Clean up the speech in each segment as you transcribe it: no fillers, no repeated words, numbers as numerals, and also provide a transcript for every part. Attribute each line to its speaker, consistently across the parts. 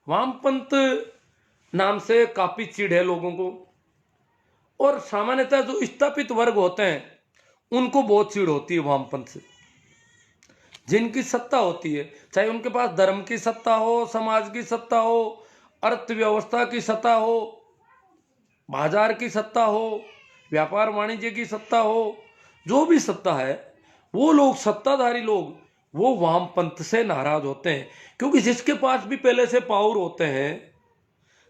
Speaker 1: वामपंथ नाम से काफी चिढ़ है लोगों को, और सामान्यतः जो स्थापित वर्ग होते हैं उनको बहुत चिढ़ होती है वामपंथ से। जिनकी सत्ता होती है, चाहे उनके पास धर्म की सत्ता हो, समाज की सत्ता हो, अर्थव्यवस्था की सत्ता हो, बाजार की सत्ता हो, व्यापार वाणिज्य की सत्ता हो, जो भी सत्ता है, वो लोग, सत्ताधारी लोग, वो वामपंथ से नाराज होते हैं। क्योंकि जिसके पास भी पहले से पावर होते हैं,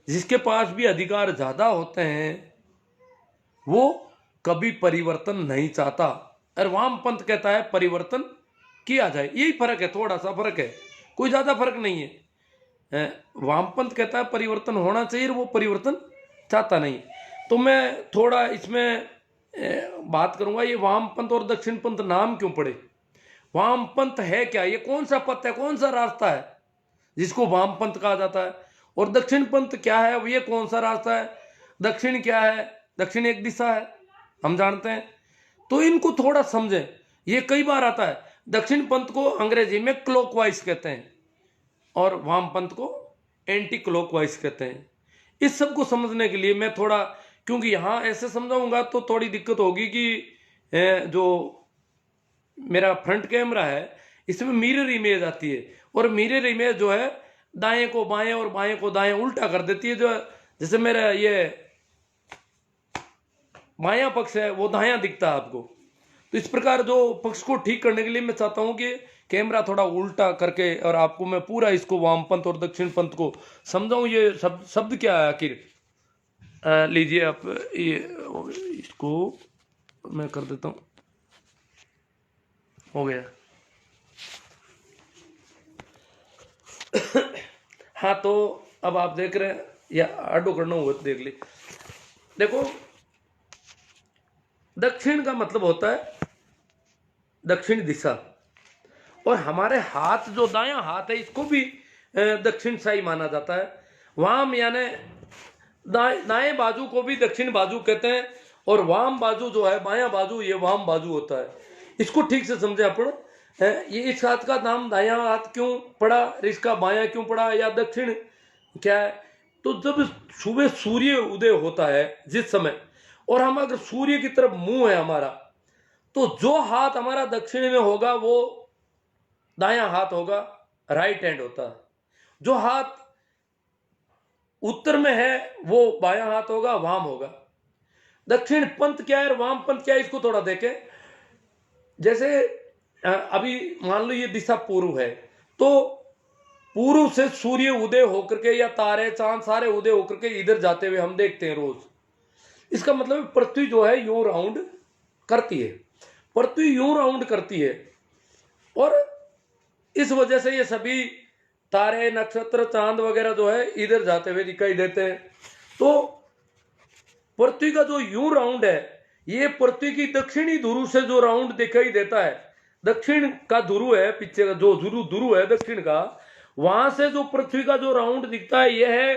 Speaker 1: जिसके पास भी अधिकार ज्यादा होते हैं, वो कभी परिवर्तन नहीं चाहता। और वामपंथ कहता है परिवर्तन किया जाए। यही फर्क है, थोड़ा सा फर्क है, कोई ज्यादा फर्क नहीं है। वामपंथ कहता है परिवर्तन होना चाहिए, वो परिवर्तन चाहता नहीं। तो मैं थोड़ा इसमें बात करूंगा, ये वामपंथ और दक्षिणपंथ नाम क्यों पड़े, वामपंथ है क्या, ये कौन सा पथ है, कौन सा रास्ता है जिसको वामपंथ कहा जाता है, और दक्षिणपंथ क्या है, ये कौन सा रास्ता है। दक्षिण क्या है, दक्षिण एक दिशा है, हम जानते हैं। तो इनको थोड़ा समझें। ये कई बार आता है, दक्षिणपंथ को अंग्रेजी में क्लॉकवाइज कहते हैं और वामपंथ को एंटी क्लॉकवाइज कहते हैं। इस सब को समझने के लिए मैं थोड़ा, क्योंकि यहां ऐसे समझाऊंगा तो थोड़ी दिक्कत होगी कि जो मेरा फ्रंट कैमरा है इसमें मिरर इमेज आती है, और मिरर इमेज जो है दाएं को बाएं और बाएं को दाएं उल्टा कर देती है। जो जैसे मेरा ये बायां पक्ष है वो दायां दिखता है आपको। तो इस प्रकार जो पक्ष को ठीक करने के लिए मैं चाहता हूं कि कैमरा थोड़ा उल्टा करके और आपको मैं पूरा इसको वामपंथ और दक्षिणपंथ को समझाऊं। ये शब्द क्या है आखिर, लीजिए आप, ये इसको मैं कर देता हूं, हो गया। हाँ, तो अब आप देख रहे हैं, या आडो करना हुआ तो देख ली। देखो, दक्षिण का मतलब होता है दक्षिण दिशा, और हमारे हाथ जो दायां हाथ है इसको भी दक्षिण साई माना जाता है। वाम यानी दाएं बाजू को भी दक्षिण बाजू कहते हैं, और वाम बाजू जो है, बायां बाजू, ये वाम बाजू होता है। इसको ठीक से समझे अपन। ये इस हाथ का नाम दायां हाथ क्यों पड़ा, इसका बायां क्यों पड़ा, या दक्षिण क्या है। तो जब सुबह सूर्य उदय होता है जिस समय, और हम अगर सूर्य की तरफ मुंह है हमारा, तो जो हाथ हमारा दक्षिण में होगा वो दायां हाथ होगा, राइट हैंड होता है। जो हाथ उत्तर में है वो बायां हाथ होगा, वाम होगा। दक्षिण पंथ क्या है और वाम पंथ क्या है, इसको थोड़ा देखें। जैसे अभी मान लो ये दिशा पूर्व है, तो पूर्व से सूर्य उदय होकर के, या तारे चांद सारे उदय होकर के इधर जाते हुए हम देखते हैं रोज। इसका मतलब पृथ्वी जो है यूं राउंड करती है, पृथ्वी यूं राउंड करती है, और इस वजह से ये सभी तारे, नक्षत्र, चांद वगैरह जो है इधर जाते हुए दिखाई देते हैं। तो पृथ्वी का जो यूं राउंड है, ये पृथ्वी की दक्षिणी ध्रुव से जो राउंड दिखाई देता है, दक्षिण का ध्रुव है, पीछे का जो ध्रुव है दक्षिण का, वहां से जो पृथ्वी का जो राउंड दिखता है यह है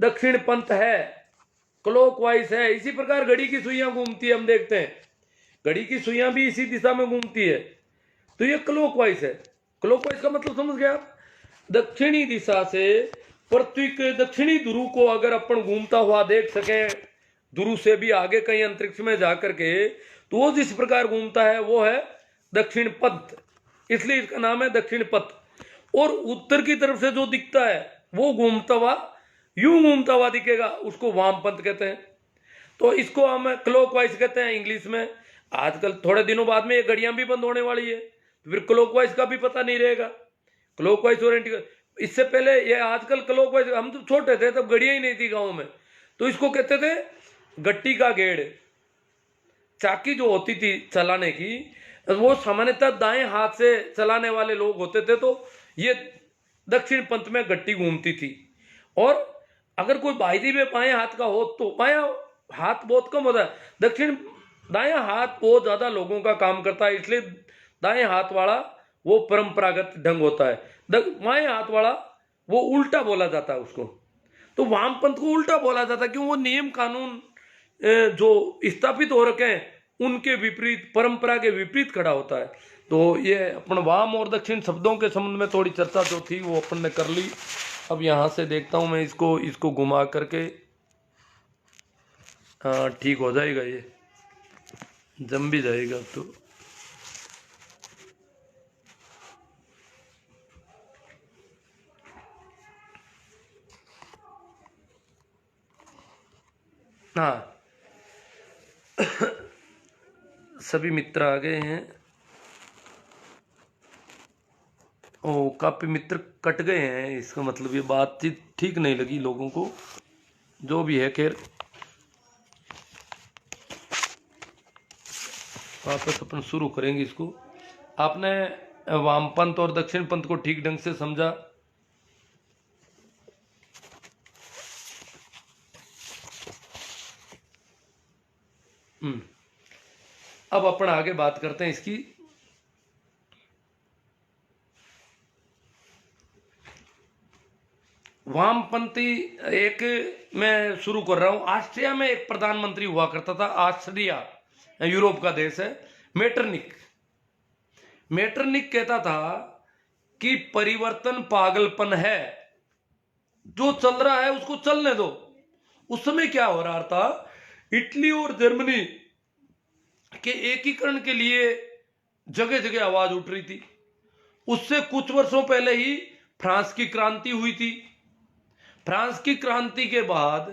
Speaker 1: दक्षिण पंथ है, क्लॉकवाइज है। इसी प्रकार घड़ी की सुइयां घूमती है, हम देखते हैं घड़ी की सुइयां भी इसी दिशा में घूमती है, तो ये क्लॉकवाइज है। क्लॉकवाइज का मतलब समझ गया आप, दक्षिणी दिशा से पृथ्वी के दक्षिणी ध्रुव को अगर अपन घूमता हुआ देख सके, ध्रुव से भी आगे कहीं अंतरिक्ष में जाकर के, तो वो जिस प्रकार घूमता है वो है दक्षिण पथ, इसलिए इसका नाम है दक्षिण पथ। और उत्तर की तरफ से जो दिखता है वो घूमता हुआ, यूं घूमता हुआ दिखेगा, उसको वामपंथ कहते हैं। तो इसको हम क्लॉकवाइज कहते हैं इंग्लिश में। आजकल थोड़े दिनों बाद में ये घड़ियां भी बंद होने वाली है, तो फिर क्लॉकवाइज का भी पता नहीं रहेगा, क्लॉकवाइज और एंटी। इससे पहले ये आजकल क्लॉकवाइज, हम जब छोटे थे तब घड़ियां ही नहीं थी गाँव में, तो इसको कहते थे गट्टी का गेड़। चाकी जो होती थी चलाने की, वो सामान्यतः दाएं हाथ से चलाने वाले लोग होते थे, तो ये दक्षिण पंथ में गट्टी घूमती थी। और अगर कोई बायदी में बाएं हाथ का हो तो बायां हाथ बहुत कम होता है, दक्षिण दायां हाथ बहुत ज्यादा लोगों का काम करता है, इसलिए दाएं हाथ वाला वो परंपरागत ढंग होता है, बाएं हाथ वाला वो उल्टा बोला जाता है उसको। तो वामपंथ को उल्टा बोला जाता है, क्यों, वो नियम कानून जो स्थापित हो रखे हैं उनके विपरीत, परंपरा के विपरीत खड़ा होता है। तो ये अपन वाम और दक्षिण शब्दों के संबंध में थोड़ी चर्चा जो थी वो अपन ने कर ली। अब यहाँ से देखता हूँ मैं इसको घुमा करके। हाँ ठीक हो जाएगा, ये जम भी जाएगा अब तो। हाँ सभी मित्र आ गए हैं। ओ काफी मित्र कट गए हैं, इसका मतलब ये बातचीत ठीक नहीं लगी लोगों को। जो भी है खैर, वापस अपन शुरू करेंगे इसको। आपने वामपंथ और दक्षिण पंथ को ठीक ढंग से समझा। अब अपन आगे बात करते हैं इसकी। वामपंथी एक मैं शुरू कर रहा हूं। ऑस्ट्रिया में एक प्रधानमंत्री हुआ करता था। ऑस्ट्रिया यूरोप का देश है। मेटरनिक कहता था कि परिवर्तन पागलपन है, जो चल रहा है उसको चलने दो। उस समय क्या हो रहा था, इटली और जर्मनी के एकीकरण के लिए जगह जगह आवाज उठ रही थी। उससे कुछ वर्षों पहले ही फ्रांस की क्रांति हुई थी। फ्रांस की क्रांति के बाद,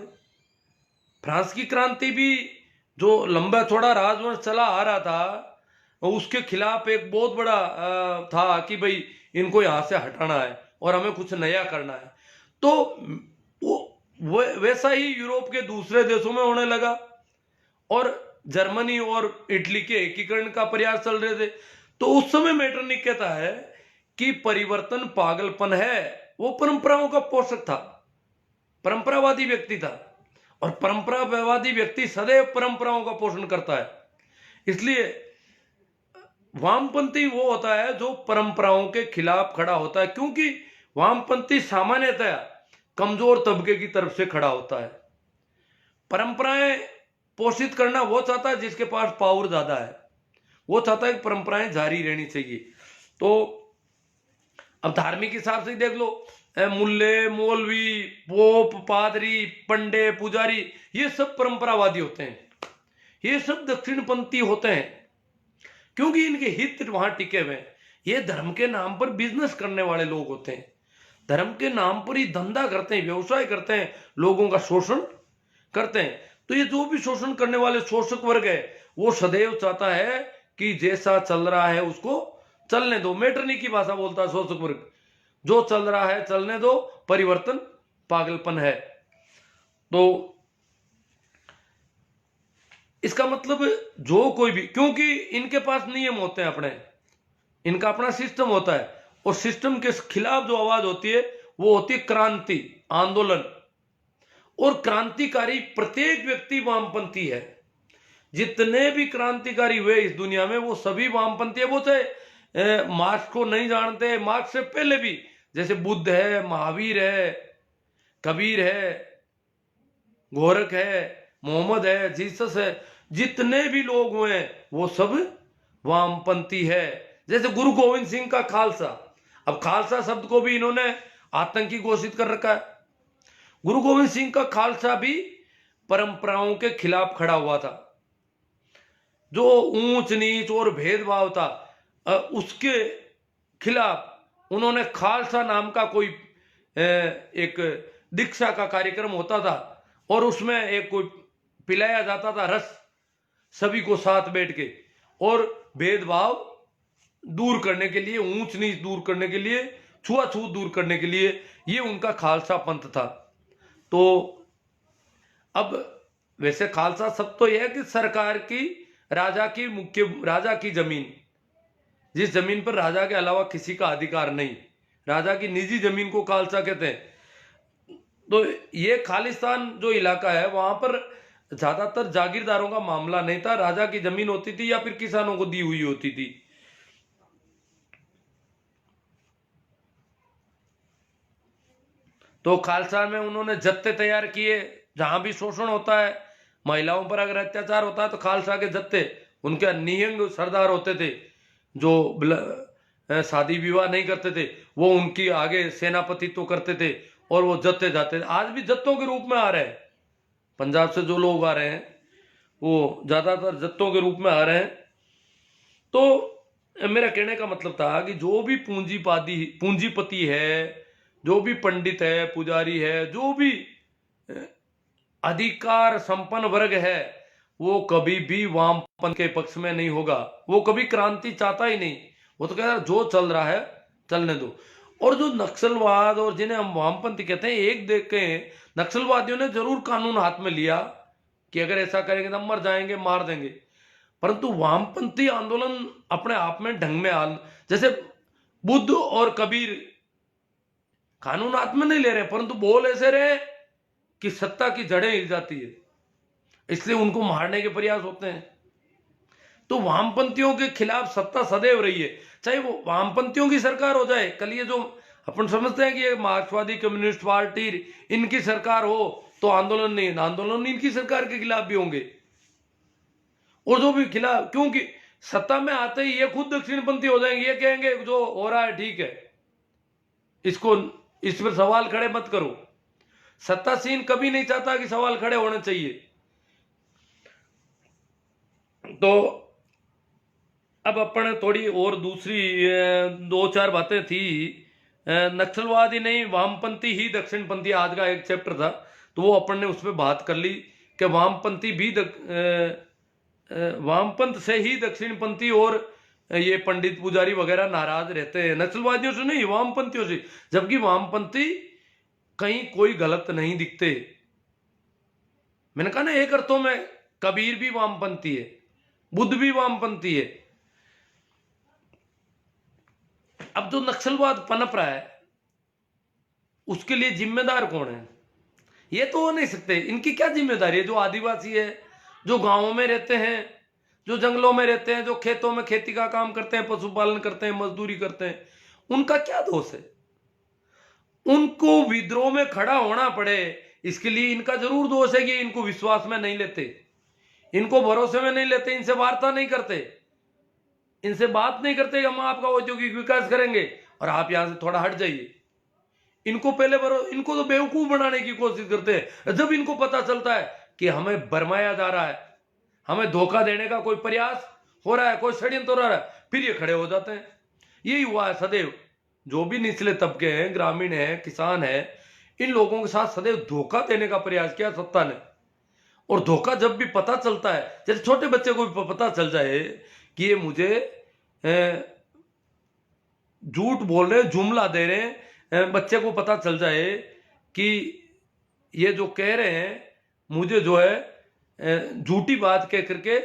Speaker 1: फ्रांस की क्रांति भी जो लंबा थोड़ा राजवंश चला आ रहा था, उसके खिलाफ एक बहुत बड़ा था कि भाई इनको यहां से हटाना है और हमें कुछ नया करना है। तो वो वैसा ही यूरोप के दूसरे देशों में होने लगा और जर्मनी और इटली के एकीकरण का प्रयास चल रहे थे। तो उस समय मेटरनिक कहता है कि परिवर्तन पागलपन है। वो परंपराओं का पोषक था, परंपरावादी व्यक्ति था, और परंपरावादी व्यक्ति सदैव परंपराओं का पोषण करता है। इसलिए वामपंथी वो होता है जो परंपराओं के खिलाफ खड़ा होता है, क्योंकि वामपंथी सामान्यतया कमजोर तबके की तरफ से खड़ा होता है। परंपराएं पोषित करना वो चाहता है जिसके पास पावर ज्यादा है। वो चाहता है कि परंपराएं जारी रहनी चाहिए। तो अब धार्मिक हिसाब से देख लो, मुल्ले, मौलवी, पोप, पादरी, पंडे, पुजारी, ये सब परंपरावादी होते हैं। ये सब दक्षिणपंथी होते हैं क्योंकि इनके हित वहां टिके हुए हैं। ये धर्म के नाम पर बिजनेस करने वाले लोग होते हैं। धर्म के नाम पर ही धंधा करते हैं, व्यवसाय करते हैं, लोगों का शोषण करते हैं। तो ये जो भी शोषण करने वाले शोषक वर्ग है, वो सदैव चाहता है कि जैसा चल रहा है उसको चलने दो। मेटरनी की भाषा बोलता है शोषक वर्ग, जो चल रहा है चलने दो, परिवर्तन पागलपन है। तो इसका मतलब जो कोई भी, क्योंकि इनके पास नियम होते हैं अपने, इनका अपना सिस्टम होता है, और सिस्टम के खिलाफ जो आवाज होती है वो होती है क्रांति, आंदोलन। और क्रांतिकारी प्रत्येक व्यक्ति वामपंथी है। जितने भी क्रांतिकारी हुए इस दुनिया में वो सभी वामपंथी है। वो चाहे मार्क्स को नहीं जानते, मार्क्स से पहले भी, जैसे बुद्ध है, महावीर है, कबीर है, गोरख है, मोहम्मद है, जीसस है, जितने भी लोग हुए वो सब वामपंथी है। जैसे गुरु गोविंद सिंह का खालसा, अब खालसा शब्द को भी इन्होंने आतंकी घोषित कर रखा है। गुरु गोविंद सिंह का खालसा भी परंपराओं के खिलाफ खड़ा हुआ था। जो ऊंच नीच और भेदभाव था उसके खिलाफ उन्होंने खालसा नाम का कोई एक दीक्षा का कार्यक्रम होता था, और उसमें एक कोई पिलाया जाता था रस, सभी को साथ बैठ के, और भेदभाव दूर करने के लिए, ऊंच नीच दूर करने के लिए, छुआछूत दूर करने के लिए, ये उनका खालसा पंथ था। तो अब वैसे खालसा सब तो यह है कि सरकार की, राजा की, मुख्य राजा की जमीन, जिस जमीन पर राजा के अलावा किसी का अधिकार नहीं, राजा की निजी जमीन को खालसा कहते हैं। तो ये खालिस्तान जो इलाका है वहां पर ज्यादातर जागीरदारों का मामला नहीं था, राजा की जमीन होती थी या फिर किसानों को दी हुई होती थी। तो खालसा में उन्होंने जत्थे तैयार किए, जहां भी शोषण होता है, महिलाओं पर अगर अत्याचार होता है तो खालसा के जत्थे, उनके निहंग सरदार होते थे जो शादी विवाह नहीं करते थे, वो उनकी आगे सेनापतित्व करते थे और वो जत्ते जाते थे। आज भी जत्तों के रूप में आ रहे हैं, पंजाब से जो लोग आ रहे हैं वो ज्यादातर जत्तों के रूप में आ रहे हैं। तो मेरा कहने का मतलब था कि जो भी पूंजीपति है, जो भी पंडित है, पुजारी है, जो भी अधिकार संपन्न वर्ग है, वो कभी भी वामपंथ के पक्ष में नहीं होगा। वो कभी क्रांति चाहता ही नहीं। वो तो कह रहा जो चल रहा है चलने दो। और जो नक्सलवाद और जिन्हें हम वामपंथी कहते हैं, एक देख के नक्सलवादियों ने जरूर कानून हाथ में लिया कि अगर ऐसा करेंगे तो हम मर जाएंगे, मार देंगे। परंतु वामपंथी आंदोलन अपने आप में ढंग में जैसे बुद्ध और कबीर कानून हाथ में नहीं ले रहे, परंतु बोल ऐसे रहे कि सत्ता की जड़ें हिल जाती है, इसलिए उनको मारने के प्रयास होते हैं। तो वामपंथियों के खिलाफ सत्ता सदैव रही है, चाहे वो वामपंथियों की सरकार हो जाए। कल ये जो अपन समझते हैं कि ये मार्क्सवादी कम्युनिस्ट पार्टी इनकी सरकार हो तो आंदोलन नहीं, आंदोलन इनकी सरकार के खिलाफ भी होंगे। और जो भी खिलाफ, क्योंकि सत्ता में आते ही ये खुद दक्षिणपंथी हो जाएंगे, ये कहेंगे जो हो रहा है ठीक है, इसको इस पर सवाल खड़े मत करो। सत्तासीन कभी नहीं चाहता कि सवाल खड़े होने चाहिए। तो अब अपन थोड़ी और दूसरी 2-4 बातें थी। नक्सलवादी नहीं, वामपंथी ही दक्षिणपंथी, आज का एक चैप्टर था, तो वो अपन ने उस पर बात कर ली कि वामपंथी भी वामपंथ से ही दक्षिणपंथी और ये पंडित पुजारी वगैरह नाराज रहते हैं, नक्सलवादियों से नहीं, वामपंथियों से। जबकि वामपंथी कहीं कोई गलत नहीं दिखते। मैंने कहा ना, एक अर्थों में कबीर भी वामपंथी है, बुद्ध भी वामपंथी है। अब जो नक्सलवाद पनप रहा है उसके लिए जिम्मेदार कौन है? ये तो हो नहीं सकते। इनकी क्या जिम्मेदारी है? जो आदिवासी है, जो गांवों में रहते हैं, जो जंगलों में रहते हैं, जो खेतों में खेती का काम करते हैं, पशुपालन करते हैं, मजदूरी करते हैं, उनका क्या दोष है? उनको विद्रोह में खड़ा होना पड़े, इसके लिए इनका जरूर दोष है कि इनको विश्वास में नहीं लेते, इनको भरोसे में नहीं लेते, इनसे वार्ता नहीं करते, इनसे बात नहीं करते कि हम आपका औद्योगिक विकास करेंगे और आप यहां से थोड़ा हट जाइए। इनको पहले इनको तो बेवकूफ बनाने की कोशिश करते हैं। जब इनको पता चलता है कि हमें भरमाया जा रहा है, हमें धोखा देने का कोई प्रयास हो रहा है, कोई षड्यंत्र हो रहा है, फिर ये खड़े हो जाते हैं। यही हुआ है सदैव। जो भी निचले तबके हैं, ग्रामीण हैं, किसान हैं, इन लोगों के साथ सदैव धोखा देने का प्रयास किया सत्ता ने। और धोखा जब भी पता चलता है, जैसे छोटे बच्चे को भी पता चल जाए कि ये मुझे झूठ बोल रहे, जुमला दे रहे हैं, बच्चे को पता चल जाए कि ये जो कह रहे हैं मुझे जो है झूठी बात कह करके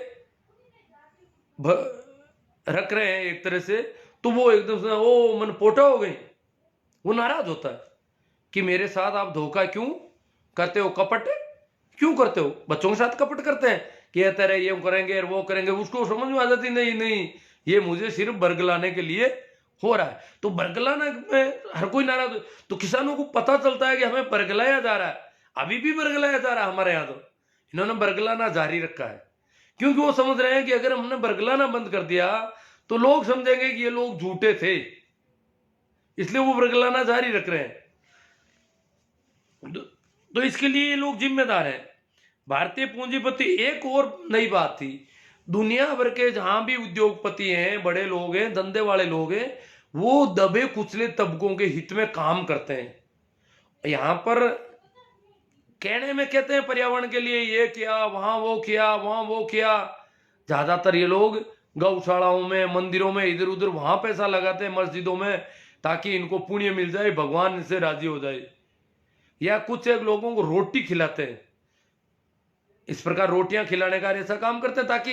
Speaker 1: रख रहे हैं एक तरह से, तो वो एकदम से ओ मन पोटा हो गई, वो नाराज होता है कि मेरे साथ आप धोखा क्यों करते हो, कपट क्यों करते हो? बच्चों के साथ कपट करते हैं कि तेरे ये करेंगे वो करेंगे, उसको समझ में आ जाती नहीं नहीं ये मुझे सिर्फ बरगलाने के लिए हो रहा है। तो बरगलाना में हर कोई नाराज। तो किसानों को पता चलता है कि हमें बरगलाया जा रहा है, अभी भी बरगलाया जा रहा है हमारे यहाँ। तो इन्होंने बरगलाना जारी रखा है क्योंकि वो समझ रहे हैं कि अगर हमने बरगलाना बंद कर दिया तो लोग समझेंगे कि ये लोग झूठे थे, इसलिए वो बरगलाना जारी रख रहे हैं। तो इसके लिए ये लोग जिम्मेदार हैं। भारतीय पूंजीपति। एक और नई बात थी, दुनिया भर के जहां भी उद्योगपति हैं, बड़े लोग हैं, धंधे वाले लोग हैं, वो दबे कुचले तबकों के हित में काम करते हैं। यहां पर कहने में कहते हैं पर्यावरण के लिए ये किया, वहां वो किया, वहां वो किया। ज्यादातर ये लोग गौशालाओं में, मंदिरों में, इधर उधर वहां पैसा लगाते हैं, मस्जिदों में, ताकि इनको पुण्य मिल जाए, भगवान इनसे राजी हो जाए। या कुछ एक लोगों को रोटी खिलाते हैं, इस प्रकार रोटियां खिलाने का ऐसा काम करते हैं ताकि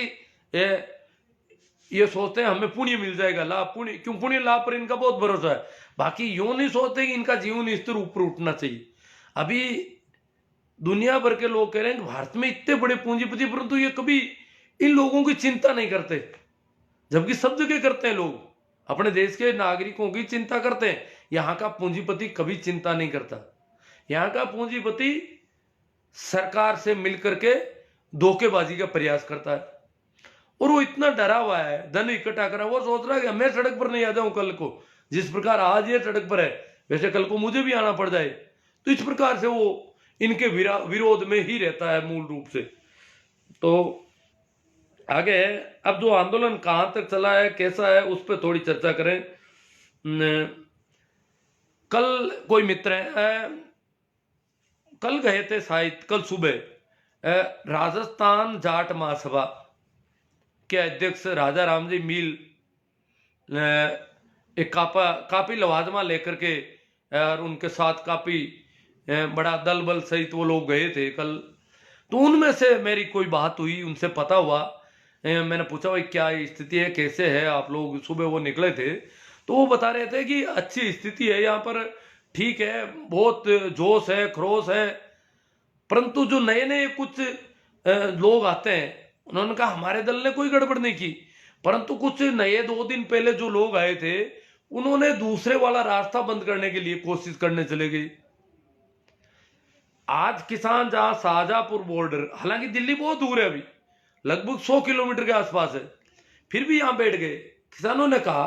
Speaker 1: ये सोचते हैं हमें पुण्य मिल जाएगा, लाभ पुण्य, क्यों पुण्य लाभ पर इनका बहुत भरोसा है। बाकी यूं नहीं सोचते कि इनका जीवन स्तर ऊपर उठना चाहिए। अभी दुनिया भर के लोग कह रहे हैं कि भारत में इतने बड़े पूंजीपति, परंतु ये कभी इन लोगों की चिंता नहीं करते, जबकि सब जगह करते हैं। लोग अपने देश के नागरिकों की चिंता करते हैं, यहां का पूंजीपति कभी चिंता नहीं करता। यहां का पूंजीपति सरकार से मिलकर के धोखेबाजी का प्रयास करता है। और वो इतना डरा हुआ है, धन इकट्ठा करा, वो सोच रहा है कि मैं सड़क पर नहीं आ जाऊं कल को, जिस प्रकार आज ये सड़क पर है वैसे कल को मुझे भी आना पड़ जाए। तो इस प्रकार से वो इनके विरोध में ही रहता है मूल रूप से। तो आगे है, अब जो आंदोलन कहां तक चला है, कैसा है, उस पर थोड़ी चर्चा करें। कल कोई मित्र है, कल गए थे शायद कल सुबह राजस्थान जाट महासभा के अध्यक्ष राजा राम जी मील एक काफी लवाजमा लेकर के और उनके साथ काफी बड़ा दल बल सहित वो लोग गए थे कल। तो उनमें से मेरी कोई बात हुई, उनसे पता हुआ, मैंने पूछा भाई क्या स्थिति है, कैसे है आप लोग, सुबह वो निकले थे तो वो बता रहे थे कि अच्छी स्थिति है यहाँ पर, ठीक है, बहुत जोश है, खरोश है, परंतु जो नए नए कुछ लोग आते हैं उन्होंने कहा हमारे दल ने कोई गड़बड़ नहीं की, परंतु कुछ नए 2 दिन पहले जो लोग आए थे उन्होंने दूसरे वाला रास्ता बंद करने के लिए कोशिश करने चले गए। आज किसान जहां शाहजहांपुर बॉर्डर, हालांकि दिल्ली बहुत दूर है, अभी लगभग 100 किलोमीटर के आसपास है, फिर भी यहां बैठ गए। किसानों ने कहा,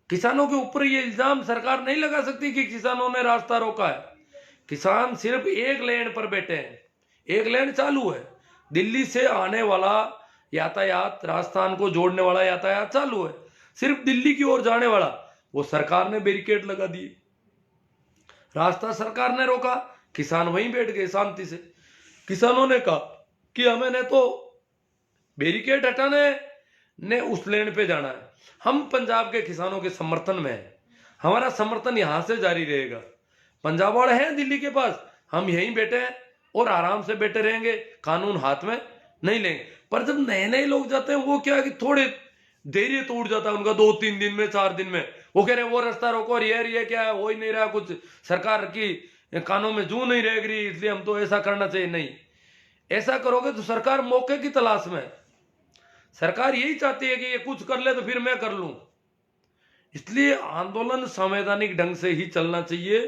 Speaker 1: किसानों के ऊपर ये इल्जाम सरकार नहीं लगा सकती कि किसानों ने रास्ता रोका है। किसान सिर्फ एक लेन पर बैठे हैं, एक लेन चालू है, दिल्ली से आने वाला यातायात, राजस्थान को जोड़ने वाला यातायात चालू है, सिर्फ दिल्ली की ओर जाने वाला वो सरकार ने बैरिकेड लगा दिए, रास्ता सरकार ने रोका, किसान वहीं बैठ गए शांति से। किसानों ने कहा कि हमें ने तो बैरिकेड हटाने ने उस लेन पे जाना है, हम पंजाब के किसानों के समर्थन में हैं, हमारा समर्थन यहां से जारी रहेगा, पंजाब वाले हैं दिल्ली के पास, हम यहीं बैठे हैं और आराम से बैठे रहेंगे, कानून हाथ में नहीं लेंगे। पर जब नए नए लोग जाते हैं वो क्या है कि थोड़े धैर्य टूट जाता है उनका, 2-3 दिन में, 4 दिन में वो कह रहे हैं वो रास्ता रोको और ये क्या है, हो ही नहीं रहा कुछ, सरकार की कानों में जू नहीं रह रही, इसलिए हम तो ऐसा करना चाहिए। नहीं, ऐसा करोगे तो सरकार मौके की तलाश में, सरकार यही चाहती है कि ये कुछ कर ले तो फिर मैं कर लूं, इसलिए आंदोलन संवैधानिक ढंग से ही चलना चाहिए।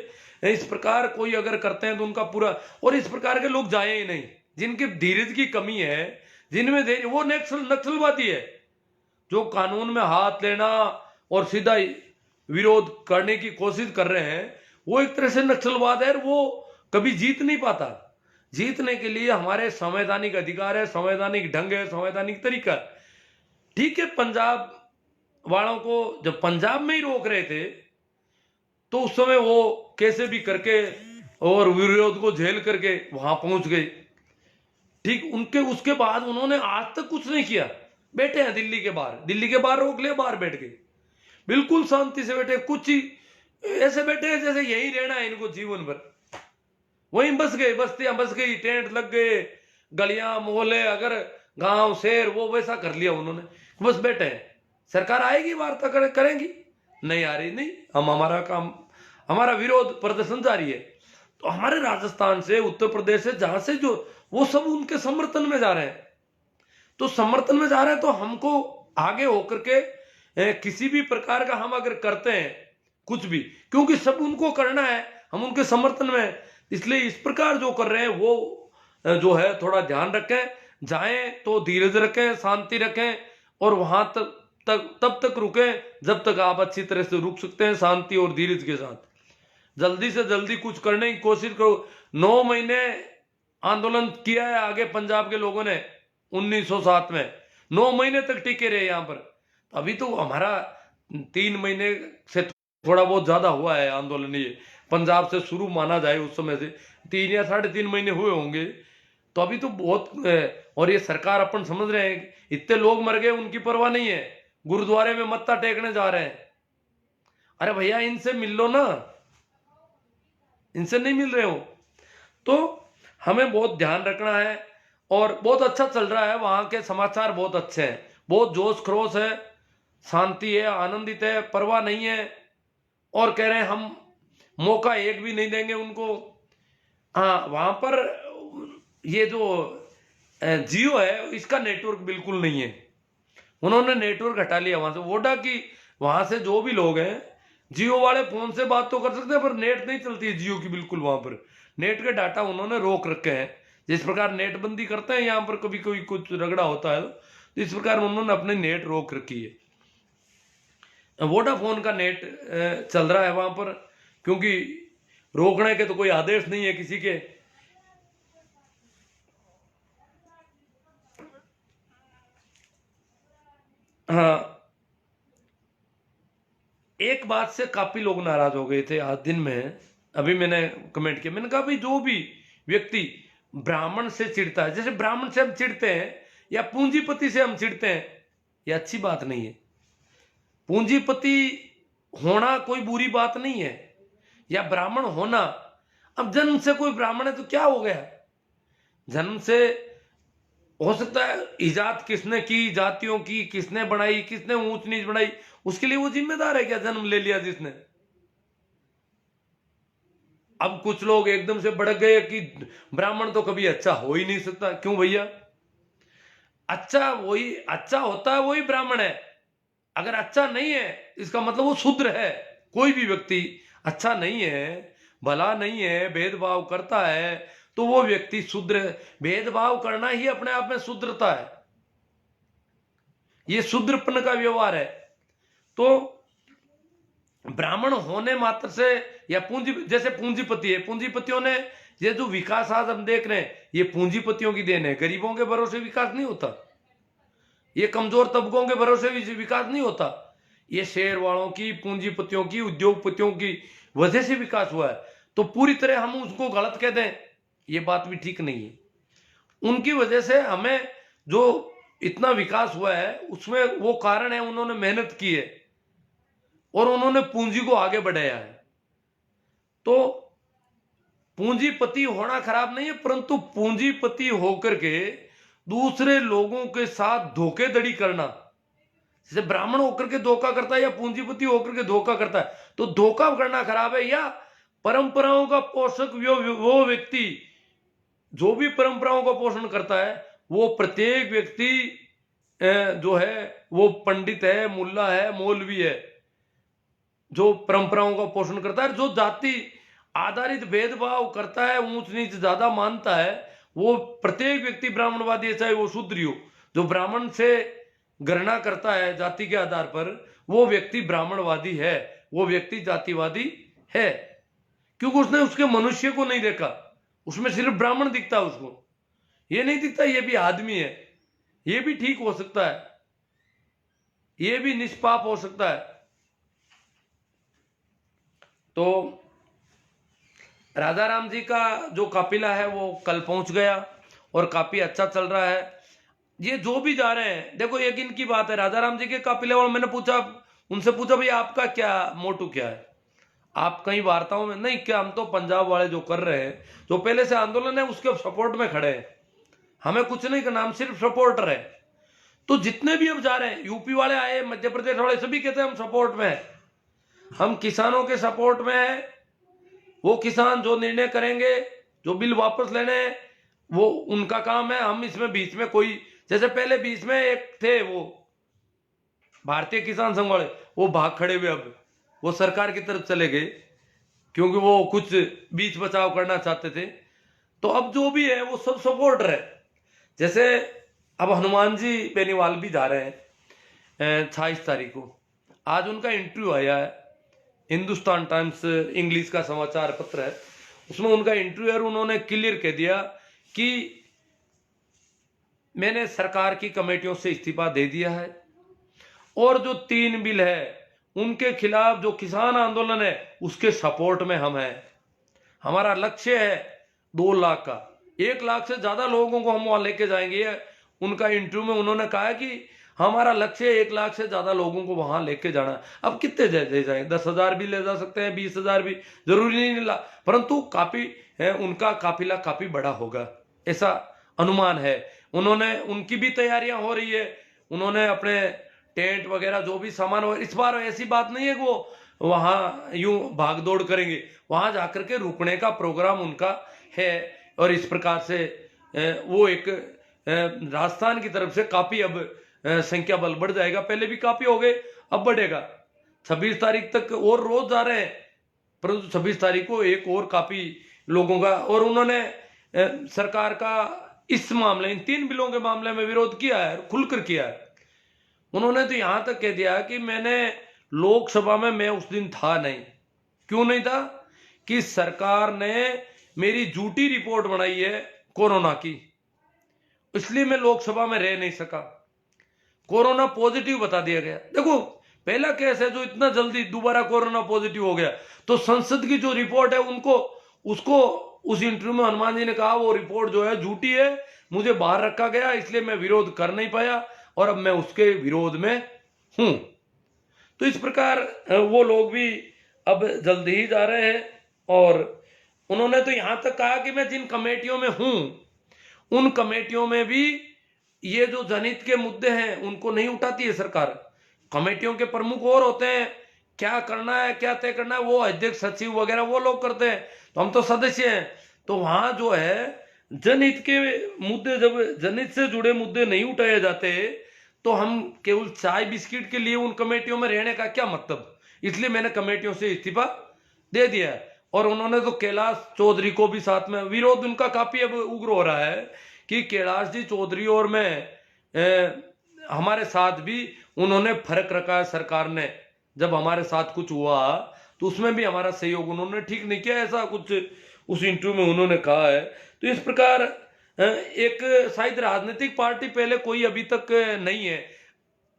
Speaker 1: इस प्रकार कोई अगर करते हैं तो उनका पूरा, और इस प्रकार के लोग जाए ही नहीं, जिनके धीरज की कमी है, जिनमें धैर्य, वो नक्सलवादी है, जो कानून में हाथ लेना और सीधा विरोध करने की कोशिश कर रहे हैं, वो एक तरह से नक्सलवाद है, वो कभी जीत नहीं पाता। जीतने के लिए हमारे संवैधानिक अधिकार है, संवैधानिक ढंग है, संवैधानिक तरीका। ठीक है, पंजाब वालों को जब पंजाब में ही रोक रहे थे तो उस समय वो कैसे भी करके और विरोध को झेल करके वहां पहुंच गए। ठीक, उनके उसके बाद उन्होंने आज तक कुछ नहीं किया, बैठे हैं दिल्ली के बाहर रोक लिया, बाहर बैठ गए, बिल्कुल शांति से बैठे, कुछ ही ऐसे बैठे हैं जैसे यही रहना है इनको जीवन भर, वहीं बस गए, बस्तियां बस गई, टेंट लग गए, गलियां मोहल्ले, अगर गांव शहर, वो वैसा कर लिया उन्होंने, बस बैठे हैं। सरकार आएगी, वार्ता करेंगी, नहीं आ रही, नहीं, हम हमारा काम, हमारा विरोध प्रदर्शन जारी है। तो हमारे राजस्थान से, उत्तर प्रदेश से, जहां से जो वो सब उनके समर्थन में जा रहे हैं, तो समर्थन में जा रहे हैं तो हमको आगे होकर के किसी भी प्रकार का हम अगर करते हैं कुछ भी, क्योंकि सब उनको करना है, हम उनके समर्थन में, इसलिए इस प्रकार जो कर रहे हैं वो जो है थोड़ा ध्यान रखें, जाएं तो धीरज रखें, शांति रखें, और वहां तब तक रुकें जब तक आप अच्छी तरह से रुक सकते हैं, शांति और धीरज के साथ। जल्दी से जल्दी कुछ करने की कोशिश करो। 9 महीने आंदोलन किया है आगे पंजाब के लोगों ने, 1907 में 9 महीने तक टिके रहे यहाँ पर। अभी तो हमारा 3 महीने से थोड़ा बहुत ज्यादा हुआ है आंदोलन, ये पंजाब से शुरू माना जाए उस समय से 3 या 3.5 महीने हुए होंगे, तो अभी तो बहुत। और ये सरकार अपन समझ रहे हैं इतने लोग मर गए, उनकी परवाह नहीं है, गुरुद्वारे में मत्था टेकने जा रहे हैं। अरे भैया इनसे मिल लो ना, इनसे नहीं मिल रहे हो। तो हमें बहुत ध्यान रखना है, और बहुत अच्छा चल रहा है, वहां के समाचार बहुत अच्छे हैं, बहुत जोश खरोश है, शांति है, आनंदित है, परवाह नहीं है, और कह रहे हैं हम मौका एक भी नहीं देंगे उनको। हाँ, वहां पर ये जो जियो है इसका नेटवर्क बिल्कुल नहीं है, उन्होंने नेटवर्क हटा लिया वहां से, वोडा की, वहां से जो भी लोग हैं जियो वाले फोन से बात तो कर सकते हैं, पर नेट नहीं चलती है जियो की बिल्कुल, वहां पर नेट के डाटा उन्होंने रोक रखे हैं। जिस प्रकार नेट बंदी करते हैं यहाँ पर, कभी कोई कुछ रगड़ा होता है इस प्रकार उन्होंने अपने नेट रोक रखी है। वोडाफोन का नेट चल रहा है वहां पर, क्योंकि रोकने के तो कोई आदेश नहीं है किसी के। हाँ, एक बात से काफी लोग नाराज हो गए थे आज दिन में। अभी मैंने कमेंट किया, मैंने कहा भाई जो भी व्यक्ति ब्राह्मण से चिढ़ता है, जैसे ब्राह्मण से हम चिढ़ते हैं या पूंजीपति से हम चिढ़ते हैं, ये अच्छी बात नहीं है। पूंजीपति होना कोई बुरी बात नहीं है, या ब्राह्मण होना। अब जन्म से कोई ब्राह्मण है तो क्या हो गया, जन्म से हो सकता है इजाद किसने की, जातियों की किसने बनाई, किसने ऊंच नीच बनाई, उसके लिए वो जिम्मेदार है क्या, जन्म ले लिया जिसने। अब कुछ लोग एकदम से भड़क गए कि ब्राह्मण तो कभी अच्छा हो ही नहीं सकता। क्यों भैया, अच्छा वही अच्छा होता है, वही ब्राह्मण है। अगर अच्छा नहीं है इसका मतलब वो शूद्र है। कोई भी व्यक्ति अच्छा नहीं है, भला नहीं है, भेदभाव करता है, तो वो व्यक्ति शूद्र है। भेदभाव करना ही अपने आप में शूद्रता है, ये शूद्रपन का व्यवहार है। तो ब्राह्मण होने मात्र से, या जैसे पूंजीपति है, पूंजीपतियों ने ये जो विकास आज हम देख रहे हैं, ये पूंजीपतियों की देन है। गरीबों के भरोसे विकास नहीं होता, ये कमजोर तबकों के भरोसे भी विकास नहीं होता। ये शेयर वालों की, पूंजीपतियों की, उद्योगपतियों की वजह से विकास हुआ है। तो पूरी तरह हम उसको गलत कह दें, ये बात भी ठीक नहीं है। उनकी वजह से हमें जो इतना विकास हुआ है उसमें वो कारण है, उन्होंने मेहनत की है और उन्होंने पूंजी को आगे बढ़ाया है। तो पूंजीपति होना खराब नहीं है, परंतु पूंजीपति होकर के दूसरे लोगों के साथ धोखेधड़ी करना, जैसे ब्राह्मण होकर के धोखा करता है या पूंजीपति होकर के धोखा करता है, तो धोखा करना खराब है। या परंपराओं का पोषक वो व्यक्ति जो भी परंपराओं का पोषण करता है, वो प्रत्येक व्यक्ति जो है वो पंडित है, मुल्ला है, मौलवी है, जो परंपराओं का पोषण करता है। जो जाति आधारित भेदभाव करता है, ऊंच नीच ज्यादा मानता है, वो प्रत्येक व्यक्ति ब्राह्मणवादी है, चाहे वो शूद्र हो। जो ब्राह्मण से गणना करता है जाति के आधार पर, वो व्यक्ति ब्राह्मणवादी है, वो व्यक्ति जातिवादी है, क्योंकि उसने उसके मनुष्य को नहीं देखा, उसमें सिर्फ ब्राह्मण दिखता है, उसको ये नहीं दिखता ये भी आदमी है, ये भी ठीक हो सकता है, ये भी निष्पाप हो सकता है। तो राधा राम जी का जो काफिला है वो कल पहुंच गया और काफी अच्छा चल रहा है। ये जो भी जा रहे हैं, देखो एक इनकी बात है, राधा राम जी के काफिले वालों, मैंने पूछा, उनसे पूछा भाई आपका क्या मोटू क्या है, आप कई वार्ताओं में नहीं क्या, हम तो पंजाब वाले जो कर रहे हैं, जो पहले से आंदोलन है उसके सपोर्ट में खड़े हैं, हमें कुछ नहीं करना, हम सिर्फ सपोर्टर है। तो जितने भी अब जा रहे हैं, यूपी वाले आए, मध्य प्रदेश वाले, सभी कहते हैं हम सपोर्ट में है, हम किसानों के सपोर्ट में है। वो किसान जो निर्णय करेंगे, जो बिल वापस लेने हैं, वो उनका काम है, हम इसमें बीच में कोई, जैसे पहले बीच में एक थे वो भारतीय किसान संघ वाले, वो भाग खड़े हुए, अब वो सरकार की तरफ चले गए क्योंकि वो कुछ बीच बचाव करना चाहते थे। तो अब जो भी है वो सब सपोर्टर है। जैसे अब हनुमान जी बेनीवाल भी जा रहे हैं 28 तारीख को, आज उनका इंटरव्यू आया है, हिंदुस्तान टाइम्स इंग्लिश का समाचार पत्र है, उसमें उनका इंटरव्यू है। उन्होंने क्लियर कह दिया कि मैंने सरकार की कमेटियों से इस्तीफा दे दिया है और जो 3 बिल है उनके खिलाफ जो किसान आंदोलन है उसके सपोर्ट में हम हैं। हमारा लक्ष्य है 2 लाख का, 1 लाख से ज्यादा लोगों को हम वहां लेके जाएंगे। उनका इंटरव्यू में उन्होंने कहा है कि हमारा लक्ष्य 1 लाख से ज्यादा लोगों को वहां लेके जाना है। अब कितने ले जाए, 10,000 भी ले जा सकते हैं, 20,000 भी, जरूरी नहीं ला, परंतु काफी है, उनका काफिला काफी बड़ा होगा ऐसा अनुमान है। उन्होंने, उनकी भी तैयारियां हो रही है, उन्होंने अपने टेंट वगैरह जो भी सामान हो, इस बार ऐसी बात नहीं है कि वो वहां यूं भाग दौड़ करेंगे, वहां जाकर के रुकने का प्रोग्राम उनका है। और इस प्रकार से वो एक राजस्थान की तरफ से काफी अब संख्या बल बढ़ जाएगा, पहले भी काफी हो गए, अब बढ़ेगा। 26 तारीख तक और रोज जा रहे हैं, परंतु 26 तारीख को एक और काफी लोगों का, और उन्होंने सरकार का इस मामले, इन 3 बिलों के मामले में विरोध किया है, खुलकर किया है। उन्होंने तो यहां तक कह दिया कि मैंने लोकसभा में मैं उस दिन था नहीं। क्यों नहीं था? कि सरकार ने मेरी झूठी रिपोर्ट बनाई है कोरोना की, इसलिए मैं लोकसभा में रह नहीं सका। कोरोना पॉजिटिव बता दिया गया। देखो, पहला केस है जो इतना जल्दी दोबारा कोरोना पॉजिटिव हो गया, तो संसद की जो रिपोर्ट है उनको उसको उस इंटरव्यू में हनुमान जी ने कहा वो रिपोर्ट जो है झूठी है, मुझे बाहर रखा गया, इसलिए मैं विरोध कर नहीं पाया और अब मैं उसके विरोध में हूं। तो इस प्रकार वो लोग भी अब जल्दी ही जा रहे हैं। और उन्होंने तो यहां तक कहा कि मैं जिन कमेटियों में हूं उन कमेटियों में भी ये जो जनहित के मुद्दे हैं उनको नहीं उठाती है सरकार। कमेटियों के प्रमुख और होते हैं, क्या करना है क्या तय करना है वो अध्यक्ष सचिव वगैरह वो लोग करते हैं, तो हम तो सदस्य हैं। तो वहां जो है जनहित के मुद्दे, जब जनहित से जुड़े मुद्दे नहीं उठाए जाते तो हम केवल चाय बिस्किट के लिए उन कमेटियों में रहने का क्या मतलब। इसलिए मैंने कमेटियों से इस्तीफा दे दिया है। और उन्होंने तो कैलाश चौधरी को भी साथ में, विरोध उनका काफी अब उग्र हो रहा है कि कैलाश जी चौधरी और मैं हमारे साथ भी उन्होंने फर्क रखा है। सरकार ने जब हमारे साथ कुछ हुआ तो उसमें भी हमारा सहयोग उन्होंने ठीक नहीं किया, ऐसा कुछ उस इंटरव्यू में उन्होंने कहा है। तो इस प्रकार एक शायद राजनीतिक पार्टी पहले कोई अभी तक नहीं है,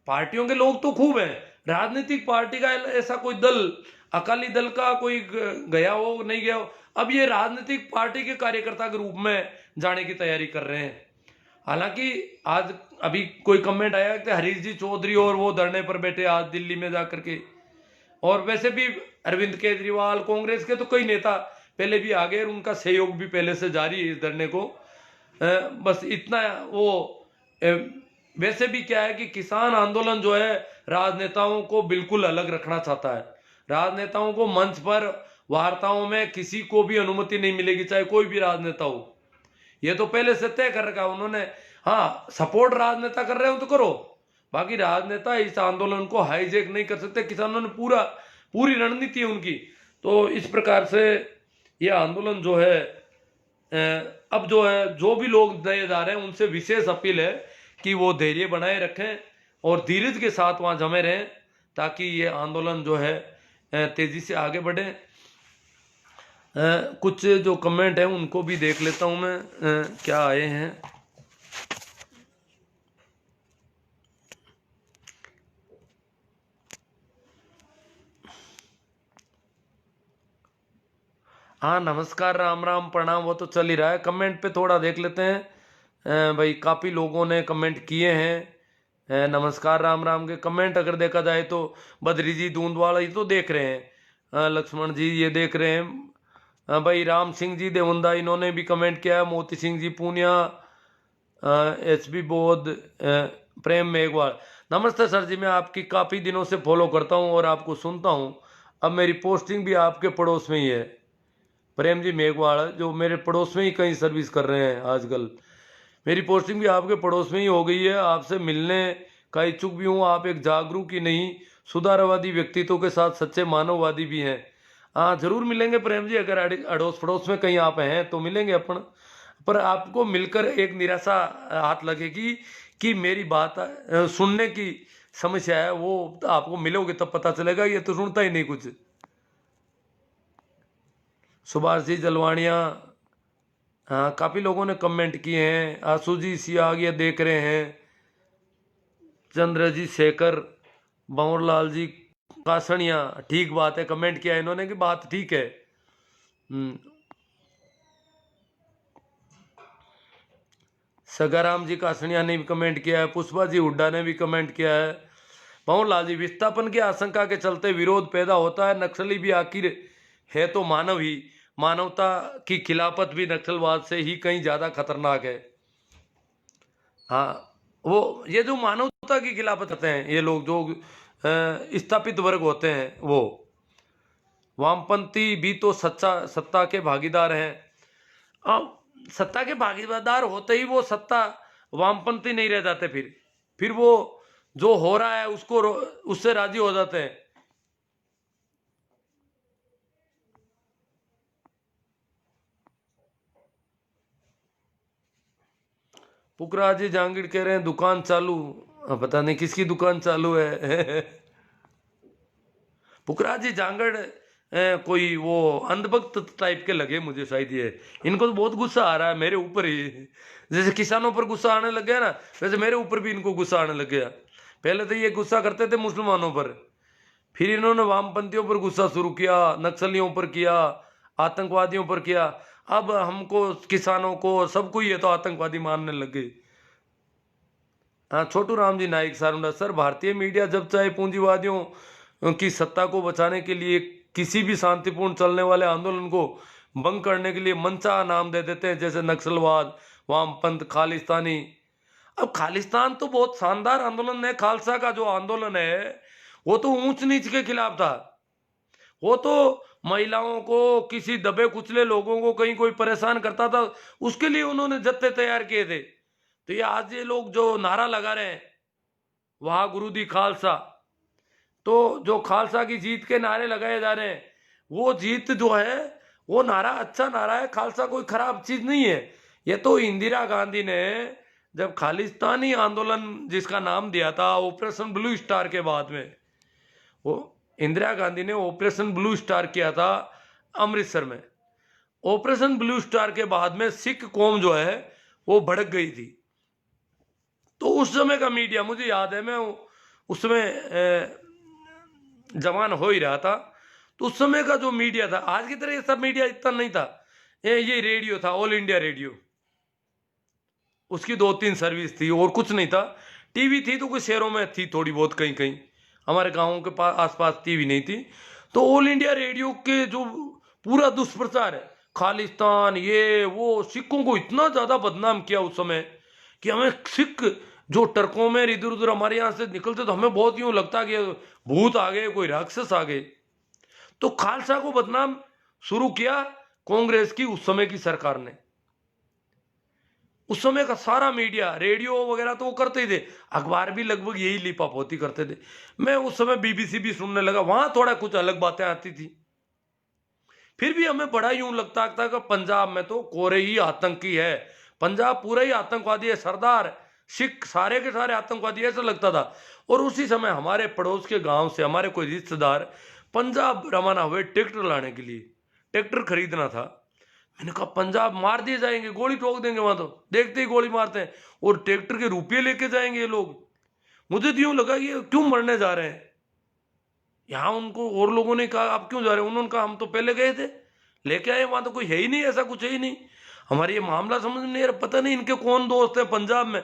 Speaker 1: पार्टियों के लोग तो खूब हैं, राजनीतिक पार्टी का ऐसा कोई दल, अकाली दल का कोई गया हो नहीं गया हो, अब ये राजनीतिक पार्टी के कार्यकर्ता के रूप में जाने की तैयारी कर रहे हैं। हालांकि आज अभी कोई कमेंट आया कि हरीश जी चौधरी और वो धरने पर बैठे आज दिल्ली में जाकर के, और वैसे भी अरविंद केजरीवाल कांग्रेस के तो कई नेता पहले भी आ गए, उनका सहयोग भी पहले से जारी है इस धरने को। बस इतना वो वैसे भी क्या है कि किसान आंदोलन जो है राजनेताओं को बिल्कुल अलग रखना चाहता है। राजनेताओं को मंच पर वार्ताओं में किसी को भी अनुमति नहीं मिलेगी, चाहे कोई भी राजनेता हो। ये तो पहले से तय कर रखा उन्होंने। हाँ, सपोर्ट राजनेता कर रहे हो तो करो, बाकी राजनेता इस आंदोलन को हाईजैक नहीं कर सकते। किसानों ने पूरी रणनीति है उनकी। तो इस प्रकार से ये आंदोलन जो है अब जो है जो भी लोग नए जा रहे हैं उनसे विशेष अपील है कि वो धैर्य बनाए रखें और धीरज के साथ वहां जमे रहें, ताकि ये आंदोलन जो है तेजी से आगे बढ़े। कुछ जो कमेंट है उनको भी देख लेता हूं मैं, क्या आए हैं। हाँ, नमस्कार, राम राम, प्रणाम, वो तो चल ही रहा है। कमेंट पे थोड़ा देख लेते हैं। भाई काफ़ी लोगों ने कमेंट किए हैं। नमस्कार राम राम के कमेंट अगर देखा जाए तो बद्री जी दूंदवाला ये तो देख रहे हैं, लक्ष्मण जी ये देख रहे हैं, भाई राम सिंह जी देवंदा इन्होंने भी कमेंट किया है, मोती सिंह जी पूनिया, एच बी बोध, प्रेम मेघवाल, नमस्ते सर जी, मैं आपकी काफ़ी दिनों से फॉलो करता हूँ और आपको सुनता हूँ। अब मेरी पोस्टिंग भी आपके पड़ोस में ही है। प्रेम जी मेघवाल जो मेरे पड़ोस में ही कहीं सर्विस कर रहे हैं आजकल, मेरी पोस्टिंग भी आपके पड़ोस में ही हो गई है। आपसे मिलने का इच्छुक भी हूँ। आप एक जागरूक ही नहीं सुधारवादी व्यक्तित्व के साथ सच्चे मानववादी भी हैं। हाँ, जरूर मिलेंगे प्रेम जी, अगर अड़ोस पड़ोस में कहीं आप हैं तो मिलेंगे अपन। पर आपको मिलकर एक निराशा हाथ लगेगी कि मेरी बात सुनने की समस्या है, वो आपको मिलोगे तब पता चलेगा, ये तो सुनता ही नहीं कुछ। सुभाष जी जलवाणिया, हाँ काफ़ी लोगों ने कमेंट किए हैं। आशु जी सियागिया देख रहे हैं, चंद्र जी शेखर, भंवरलाल जी कासनिया, ठीक बात है, कमेंट किया इन्होंने कि बात ठीक है। सगाराम जी कासनिया ने भी कमेंट किया है, पुष्पा जी हुड्डा ने भी कमेंट किया है। भंवरलाल जी, विस्थापन की आशंका के चलते विरोध पैदा होता है, नक्सली भी आखिर है तो मानव ही, मानवता की खिलाफत भी नक्सलवाद से ही कहीं ज्यादा खतरनाक है। हाँ, वो ये जो मानवता की खिलाफत करते हैं ये लोग जो स्थापित वर्ग होते हैं, वो वामपंथी भी तो सत्ता के भागीदार हैं। अब सत्ता के भागीदार होते ही वो सत्ता वामपंथी नहीं रह जाते, फिर वो जो हो रहा है उसको उससे राजी हो जाते हैं। पुखराज जी जहांगीर कह रहे हैं दुकान चालू, पता नहीं किसकी दुकान चालू है। पुखराज जी जहांगीर कोई वो अंधभक्त टाइप के लगे मुझे, शायद ये इनको तो बहुत गुस्सा आ रहा है मेरे ऊपर ही। जैसे किसानों पर गुस्सा आने लग गया ना, वैसे मेरे ऊपर भी इनको गुस्सा आने लग गया। पहले तो ये गुस्सा करते थे मुसलमानों पर, फिर इन्होंने वामपंथियों पर गुस्सा शुरू किया, नक्सलियों पर किया, आतंकवादियों पर किया, अब हमको किसानों को सबको ये तो आतंकवादी मानने लग गए। हाँ, छोटू राम जी नाइक सारुंडा सर, भारतीय मीडिया जब चाहे पूंजीवादियों की सत्ता को बचाने के लिए किसी भी शांतिपूर्ण चलने वाले आंदोलन को भंग करने के लिए मनचा नाम दे देते हैं, जैसे नक्सलवाद, वामपंथ, खालिस्तानी। अब खालिस्तान तो बहुत शानदार आंदोलन है। खालसा का जो आंदोलन है वो तो ऊंच नीच के खिलाफ था। वो तो महिलाओं को, किसी दबे कुचले लोगों को कहीं कोई परेशान करता था, उसके लिए उन्होंने जत्थे तैयार किए थे। तो ये आज ये लोग जो नारा लगा रहे हैं वाह गुरु दी खालसा, तो जो खालसा की जीत के नारे लगाए जा रहे हैं, वो जीत जो है वो नारा अच्छा नारा है। खालसा कोई खराब चीज नहीं है। ये तो इंदिरा गांधी ने जब खालिस्तानी आंदोलन जिसका नाम दिया था ऑपरेशन ब्लू स्टार के बाद में, वो इंदिरा गांधी ने ऑपरेशन ब्लू स्टार किया था अमृतसर में। ऑपरेशन ब्लू स्टार के बाद में सिख कौम जो है वो भड़क गई थी। तो उस समय का मीडिया मुझे याद है, मैं उस समय जवान हो ही रहा था। तो उस समय का जो मीडिया था, आज की तरह ये सब मीडिया इतना नहीं था। ये रेडियो था, ऑल इंडिया रेडियो, उसकी 2-3 सर्विस थी और कुछ नहीं था। टीवी थी तो कुछ शहरों में थी थोड़ी बहुत, कहीं कहीं, हमारे गाँवों के पास आसपास टीवी नहीं थी। तो ऑल इंडिया रेडियो के जो पूरा दुष्प्रचार है, खालिस्तान ये वो, सिखों को इतना ज्यादा बदनाम किया उस समय कि हमें सिख जो टर्कों में इधर उधर हमारे यहाँ से निकलते तो हमें बहुत यूं लगता कि भूत आ गए, कोई राक्षस आ गए। तो खालसा को बदनाम शुरू किया कांग्रेस की उस समय की सरकार ने। उस समय का सारा मीडिया, रेडियो वगैरह तो वो करते ही थे, अखबार भी लगभग यही लिपापोती करते थे। मैं उस समय बीबीसी भी सुनने लगा, वहां थोड़ा कुछ अलग बातें आती थी। फिर भी हमें बड़ा यूं लगता था कि पंजाब में तो कोरे ही आतंकी है, पंजाब पूरा ही आतंकवादी है, सरदार सिख सारे के सारे आतंकवादी, ऐसा लगता था। और उसी समय हमारे पड़ोस के गांव से हमारे कोई रिश्तेदार पंजाब रवाना हुए ट्रैक्टर लाने के लिए, ट्रैक्टर खरीदना था। मैंने कहा पंजाब मार दिए जाएंगे, गोली ठोक देंगे वहां, तो देखते ही गोली मारते हैं, और ट्रैक्टर के रुपये लेके जाएंगे ये लोग। मुझे तो यूं लगा ये क्यों मरने जा रहे हैं यहाँ। उनको और लोगों ने कहा आप क्यों जा रहे हैं, उन्होंने कहा हम तो पहले गए थे, लेके आए, वहां तो कोई है ही नहीं, ऐसा कुछ है ही नहीं। हमारे ये मामला समझ में नहीं आ रहा, पता नहीं इनके कौन दोस्त है पंजाब में।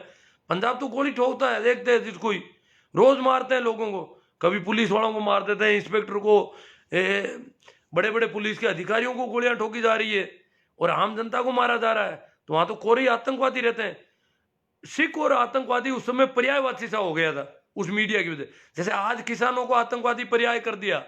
Speaker 1: पंजाब तो गोली ठोकता है, देखते हैं जिसको ही, रोज मारते हैं लोगों को, कभी पुलिस वालों को मार देते हैं, इंस्पेक्टर को, बड़े बड़े पुलिस के अधिकारियों को गोलियां ठोकी जा रही है, और आम जनता को मारा जा रहा है। तो वहां तो कोरे आतंकवादी रहते हैं। सिख और आतंकवादी उस समय पर्यायवाची सा हो गया था उस मीडिया की वजह। जैसे आज किसानों को आतंकवादी पर्याय कर दिया,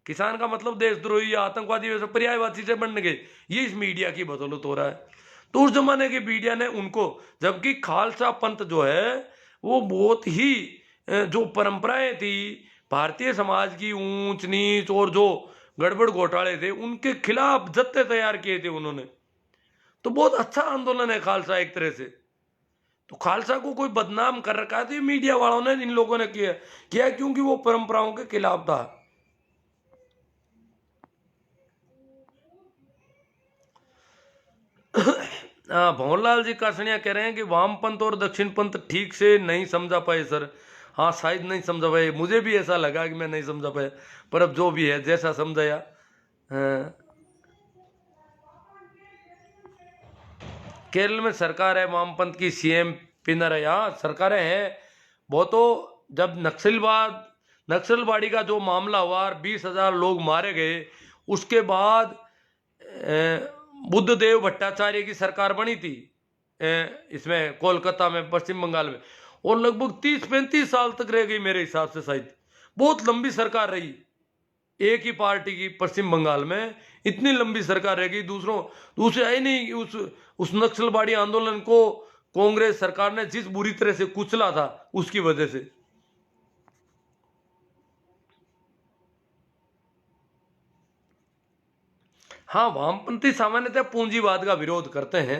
Speaker 1: किसान का मतलब देशद्रोही या आतंकवादी, वैसे पर्यायवाची से बनने गए, ये इस मीडिया की बदौलत हो रहा है। तो उस जमाने के मीडिया ने उनको, जबकि खालसा पंथ जो है वो बहुत ही जो परंपराएं थी भारतीय समाज की, ऊंच नीच और जो गड़बड़ घोटाले थे, उनके खिलाफ जत्थे तैयार किए थे उन्होंने। तो बहुत अच्छा आंदोलन है खालसा एक तरह से। तो खालसा को कोई बदनाम कर रखा है तो ये मीडिया वालों ने, इन लोगों ने किया क्योंकि वो परंपराओं के खिलाफ था। भंवरलाल जी कासनिया कह रहे हैं कि वामपंथ और दक्षिण पंथ ठीक से नहीं समझा पाए सर। हाँ, शायद नहीं समझा पाए, मुझे भी ऐसा लगा कि मैं नहीं समझा पाया, पर अब जो भी है जैसा समझाया। केरल में सरकार है वामपंथ की, सीएम पिनरई, हाँ सरकारें हैं वो तो। जब नक्सलवाड़ी का जो मामला हुआ, 20,000 लोग मारे गए, उसके बाद बुद्धदेव भट्टाचार्य की सरकार बनी थी इसमें कोलकाता में, पश्चिम बंगाल में, और लगभग 30-35 साल तक रह गई मेरे हिसाब से, शायद बहुत लंबी सरकार रही एक ही पार्टी की पश्चिम बंगाल में। इतनी लंबी सरकार रह गई, दूसरे आई नहीं। उस नक्सलवाड़ी आंदोलन को कांग्रेस सरकार ने जिस बुरी तरह से कुचला था उसकी वजह से। हाँ, वामपंथी सामान्यतः पूंजीवाद का विरोध करते हैं।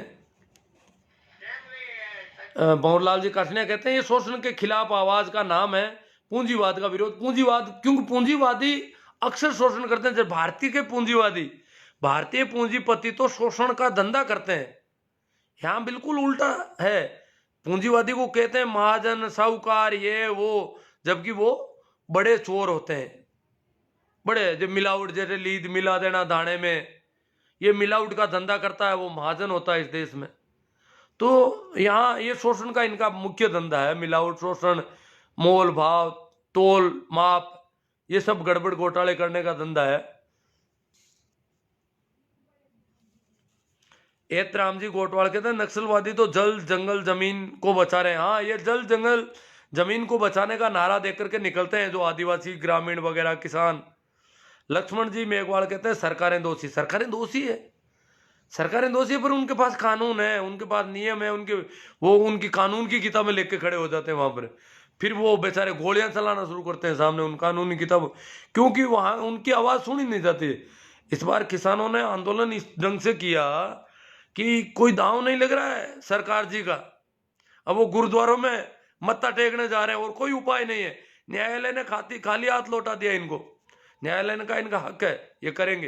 Speaker 1: भंवरलाल जी कासनिया कहते हैं ये शोषण के खिलाफ आवाज का नाम है पूंजीवाद का विरोध। पूंजीवाद, क्योंकि पूंजीवादी अक्सर शोषण करते हैं। जब भारतीय पूंजीपति तो शोषण का धंधा करते हैं। यहां बिल्कुल उल्टा है। पूंजीवादी को कहते हैं महाजन, साहूकार, ये वो, जबकि वो बड़े चोर होते हैं। बड़े जो मिलावट, जैसे लीद मिला देना दाने में, ये मिलावट का धंधा करता है, वो महाजन होता है इस देश में। तो यहाँ ये शोषण का इनका मुख्य धंधा है, मिलावट, शोषण, मोल भाव, तोल माप, ये सब गड़बड़ घोटाले करने का धंधा है। एतराम जी गोटवाल कहते हैं नक्सलवादी तो जल जंगल जमीन को बचा रहे हैं। हाँ, ये जल जंगल जमीन को बचाने का नारा देकर के निकलते हैं जो आदिवासी, ग्रामीण वगैरह किसान। लक्ष्मण जी मेघवाल कहते हैं सरकारें दोषी। सरकारें दोषी है, सरकारें दोषी है, पर उनके पास कानून है, उनके पास नियम है, उनकी कानून की किताबें लेके खड़े हो जाते हैं वहां पर। फिर वो बेचारे गोलियां चलाना शुरू करते हैं सामने उन कानूनी किताब, क्योंकि वहां उनकी आवाज सुनी नहीं जाती। इस बार किसानों ने आंदोलन इस ढंग से किया कि कोई दांव नहीं लग रहा है सरकार जी का। अब वो गुरुद्वारों में मत्था टेकने जा रहे हैं और कोई उपाय नहीं है। न्यायालय ने खाली हाथ लौटा दिया इनको। न्यायालय ने कहा इनका हक है, ये करेंगे,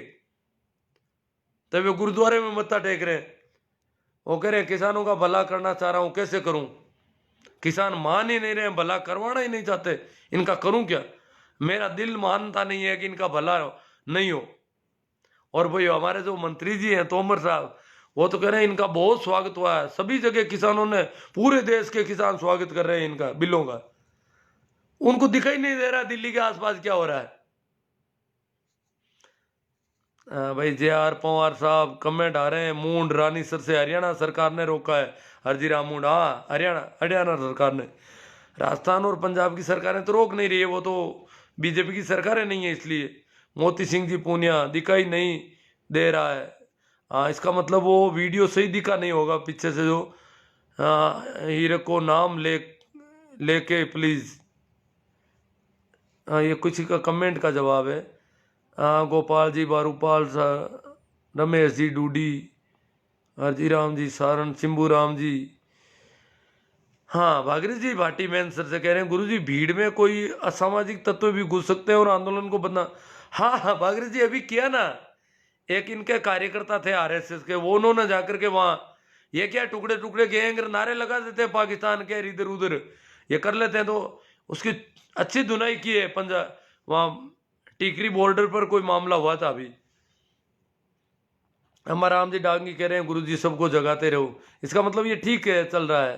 Speaker 1: तब वे गुरुद्वारे में मत्था टेक रहे हैं। वो कह रहे हैं किसानों का भला करना चाह रहा हूं, कैसे करूं? किसान मान ही नहीं रहे, भला करवाना ही नहीं चाहते, इनका करूं क्या? मेरा दिल मानता नहीं है कि इनका भला नहीं हो। और भाई हमारे जो मंत्री जी हैं तोमर साहब, वो तो कह रहे हैं इनका बहुत स्वागत हुआ है, सभी जगह किसानों ने, पूरे देश के किसान स्वागत कर रहे हैं इनका बिलों का। उनको दिखाई नहीं दे रहा दिल्ली के आसपास क्या हो रहा है। भाई जे.आर. पवार साहब कमेंट आ रहे हैं, मूंड रानीसर से हरियाणा सरकार ने रोका है। हरजीराम मूंड, हाँ, हरियाणा सरकार ने। राजस्थान और पंजाब की सरकारें तो रोक नहीं रही है, वो तो बीजेपी की सरकारें नहीं है इसलिए। मोती सिंह जी पूनिया, दिखाई नहीं दे रहा है। हाँ, इसका मतलब वो वीडियो सही दिखा नहीं होगा, पीछे से जो हीरे को नाम लेके प्लीज। ये कुछ का कमेंट का जवाब है। गोपाल जी, बारूपाल, रमेश जी, डूडी, हरजीराम जी, सारण, सिंबू राम जी। हाँ, भागीरथ जी भाटी मैन सर से कह रहे हैं गुरु जी भीड़ में कोई असामाजिक तत्व भी घुस सकते हैं और आंदोलन को बदना। हाँ हाँ भागीरथ जी, अभी किया ना, एक इनके कार्यकर्ता थे आरएसएस के, वो उन्होंने जाकर के वहां ये क्या टुकड़े टुकड़े गैंग नारे लगा देते हैं पाकिस्तान के, इधर उधर ये कर लेते हैं। तो उसकी अच्छी धुनाई की है। पंजाब वहां टीकरी बॉर्डर पर कोई मामला हुआ था अभी। हमारा राम जी डांगी कह रहे हैं गुरु जी सबको जगाते रहो। इसका मतलब ये ठीक है, चल रहा है,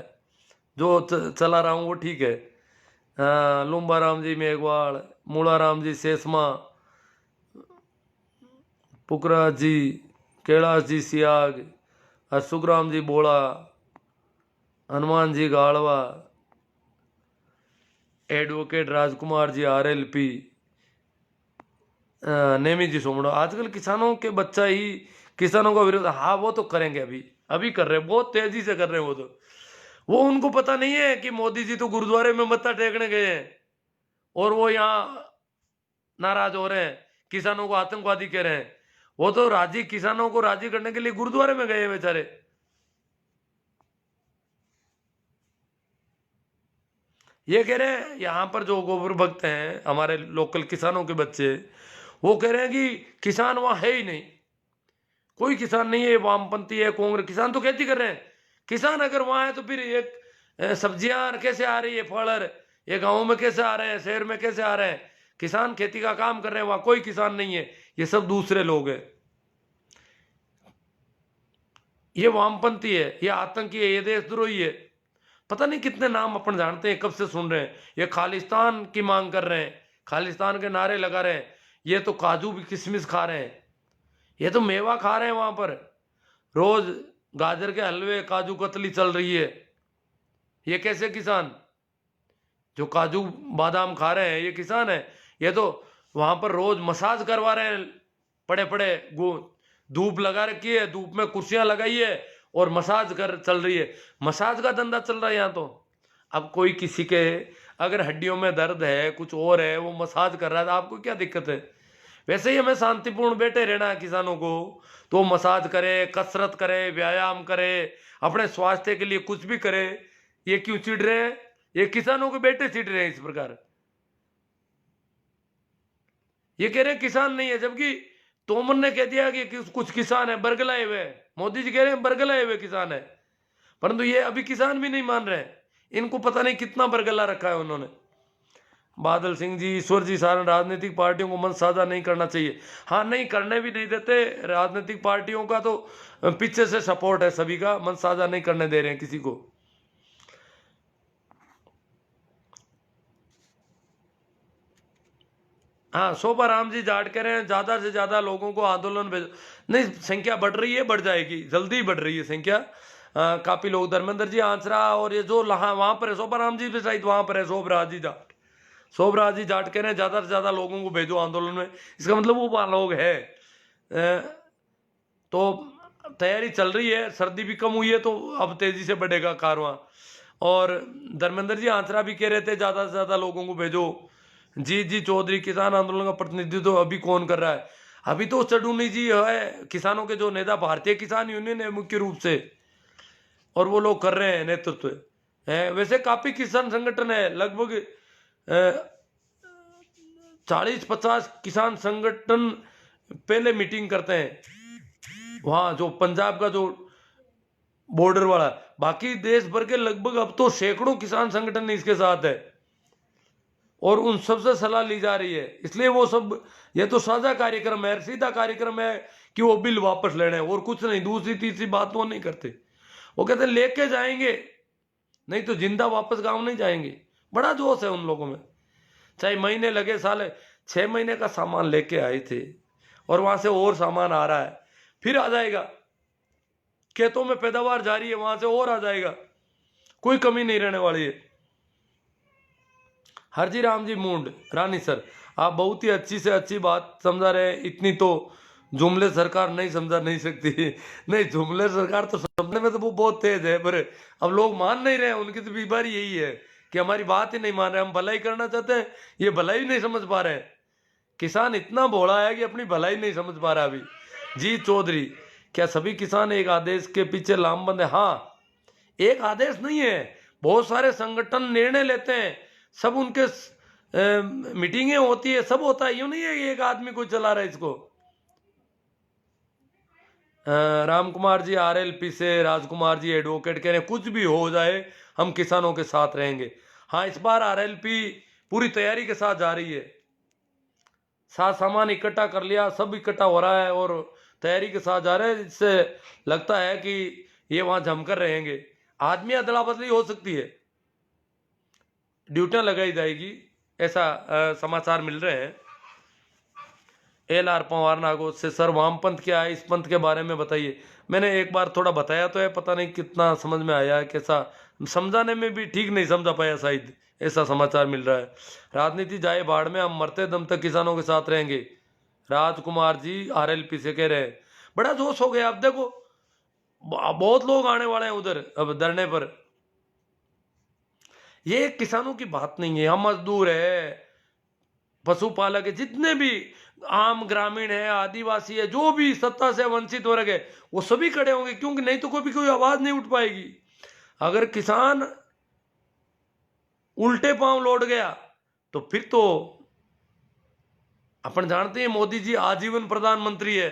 Speaker 1: जो चला रहा हूँ वो ठीक है। लुम्बा राम जी मेघवाल, मूला राम जी सेसमा, पुकरा जी, कैलाश जी सियाग, सुखराम जी बोला, हनुमान जी गाड़वा, एडवोकेट राजकुमार जी आरएलपी, नेमी जी सोमड़ो। आजकल किसानों के बच्चा ही किसानों का विरोध, हाँ वो तो करेंगे, अभी कर रहे हैं, बहुत तेजी से कर रहे हैं। वो उनको पता नहीं है कि मोदी जी तो गुरुद्वारे में मत्था टेकने गए हैं और वो यहाँ नाराज हो रहे हैं, किसानों को आतंकवादी कह रहे हैं। वो तो किसानों को राजी करने के लिए गुरुद्वारे में गए हैं बेचारे। ये कह रहे हैं यहाँ पर जो गोबर भक्त हैं हमारे लोकल किसानों के बच्चे, वो कह रहे हैं कि किसान वहां है ही नहीं, कोई किसान नहीं है, वामपंथी है, कांग्रेस। किसान तो खेती कर रहे हैं। किसान अगर वहां है तो फिर एक सब्जियां कैसे आ रही है, फल ये गाँव में कैसे आ रहे हैं, शहर में कैसे आ रहे हैं? किसान खेती का काम कर रहे हैं, वहां कोई किसान नहीं है, ये सब दूसरे लोग हैं। ये वामपंथी है, ये आतंकी है, ये देशद्रोही है। पता नहीं कितने नाम अपन जानते हैं, कब से सुन रहे हैं। ये खालिस्तान की मांग कर रहे हैं, खालिस्तान के नारे लगा रहे हैं। ये तो काजू भी किशमिश खा रहे हैं, ये तो मेवा खा रहे हैं वहां पर। रोज गाजर के हलवे, काजू कतली चल रही है। ये कैसे किसान? जो काजू बादाम खा रहे हैं ये किसान है? ये तो वहां पर रोज मसाज करवा रहे हैं, पड़े पड़े धूप लगा रखी है, धूप में कुर्सियां लगाई है और मसाज कर चल रही है। मसाज का धंधा चल रहा है यहाँ तो। अब कोई किसी के अगर हड्डियों में दर्द है, कुछ और है, वो मसाज कर रहा है, तो आपको क्या दिक्कत है? वैसे ही हमें शांतिपूर्ण बैठे रहना है किसानों को, तो मसाज करे, कसरत करे, व्यायाम करे, अपने स्वास्थ्य के लिए कुछ भी करे, ये क्यों चिढ़ रहे हैं? ये किसानों के बेटे चिढ़ रहे हैं इस प्रकार। ये कह रहे हैं किसान नहीं है, जबकि तोमर ने कह दिया कि कुछ किसान है बरगलाए हुए। मोदी जी कह रहे हैं बरगलाए हुए किसान है, परंतु ये अभी किसान भी नहीं मान रहे हैं। इनको पता नहीं कितना बरगला रखा है उन्होंने। बादल सिंह जी, ईश्वर जी सारण, राजनीतिक पार्टियों को मंच साझा नहीं करना चाहिए। हाँ, नहीं करने भी नहीं देते। राजनीतिक पार्टियों का तो पीछे से सपोर्ट है सभी का, मंच साझा नहीं करने दे रहे हैं किसी को। हाँ, शोभा राम जी जाट कह रहे हैं ज्यादा से ज्यादा लोगों को आंदोलन भेजो। नहीं, संख्या बढ़ रही है, बढ़ जाएगी, जल्दी बढ़ रही है संख्या। काफी लोग, धर्मेंद्र जी आंसरा और ये जो वहां पर है, शोभा राम जी भी शायद वहां पर है, शोभराज जी जाट, शोभराज जी जाट कह रहे हैं ज्यादा से ज्यादा लोगों को भेजो आंदोलन में। इसका मतलब वो वहां लोग है। तो तैयारी चल रही है, सर्दी भी कम हुई है तो अब तेजी से बढ़ेगा कारवां। और धर्मेंद्र जी आंसरा भी कह रहे थे ज्यादा से ज्यादा लोगों को भेजो। जी चौधरी, किसान आंदोलन का प्रतिनिधित्व अभी कौन कर रहा है? अभी तो चडूनी जी है, किसानों के जो नेता, भारतीय किसान यूनियन है मुख्य रूप से, और वो लोग कर रहे हैं नेतृत्व है। वैसे काफी किसान संगठन है, लगभग 40-50 किसान संगठन पहले मीटिंग करते हैं वहां, जो पंजाब का जो बॉर्डर वाला। बाकी देश भर के लगभग अब तो सैकड़ों किसान संगठन इसके साथ है, और उन सबसे सलाह ली जा रही है। इसलिए वो सब, ये तो साझा कार्यक्रम है, सीधा कार्यक्रम है कि वो बिल वापस लेने, और कुछ नहीं। दूसरी तीसरी बात वो नहीं करते। वो कहते हैं लेके जाएंगे, नहीं तो जिंदा वापस गांव नहीं जाएंगे। बड़ा जोश है उन लोगों में। चाहे महीने लगे, साल, 6 महीने का सामान लेके आए थे, और वहां से और सामान आ रहा है, फिर आ जाएगा। खेतों में पैदावार जारी है, वहां से और आ जाएगा, कोई कमी नहीं रहने वाली है। हरजी राम जी मूंड, रानी सर, आप बहुत ही अच्छी से अच्छी बात समझा रहे हैं। इतनी तो जुमले सरकार नहीं समझा नहीं सकती। नहीं, जुमले सरकार तो समझने में तो वो बहुत तेज है, पर अब लोग मान नहीं रहे हैं। उनकी तो बीमारी यही है कि हमारी बात ही नहीं मान रहे। हम भलाई करना चाहते हैं, ये भलाई नहीं समझ पा रहे हैं। किसान इतना भोला है कि अपनी भलाई नहीं समझ पा रहा अभी। जी चौधरी, क्या सभी किसान एक आदेश के पीछे लामबंद है? हाँ, एक आदेश नहीं है, बहुत सारे संगठन निर्णय लेते हैं, सब उनके मीटिंगें होती है, सब होता है। यूं नहीं है कि एक आदमी कोई चला रहा है इसको। राम कुमार जी आरएलपी से, राजकुमार जी एडवोकेट कह रहे हैं कुछ भी हो जाए हम किसानों के साथ रहेंगे। हाँ, इस बार आरएलपी पूरी तैयारी के साथ जा रही है। सामान इकट्ठा कर लिया, सब इकट्ठा हो रहा है और तैयारी के साथ जा रहे हैं। इससे लगता है कि ये वहां जमकर रहेंगे। आदमी अदला बदली हो सकती है, ड्यूटियां लगाई जाएगी, ऐसा समाचार मिल रहे हैं। LR पवार नागौर से, सर वामपंथ क्या है, इस पंथ के बारे में बताइए। मैंने एक बार थोड़ा बताया तो है, पता नहीं कितना समझ में आया, कैसा समझाने में भी ठीक नहीं समझा पाया शायद, ऐसा समाचार मिल रहा है। राजनीति जाए बाढ़ में, हम मरते दम तक किसानों के साथ रहेंगे, राजकुमार जी RLP से कह रहे हैं। बड़ा जोश हो गया। अब देखो बहुत लोग आने वाले हैं उधर अब धरने पर। ये किसानों की बात नहीं है, हम मजदूर है, पशुपालक है, जितने भी आम ग्रामीण है, आदिवासी है, जो भी सत्ता से वंचित वर्ग है, वो सभी खड़े होंगे, क्योंकि नहीं तो कोई आवाज नहीं उठ पाएगी। अगर किसान उल्टे पांव लौट गया तो फिर तो अपन जानते हैं मोदी जी आजीवन प्रधानमंत्री है।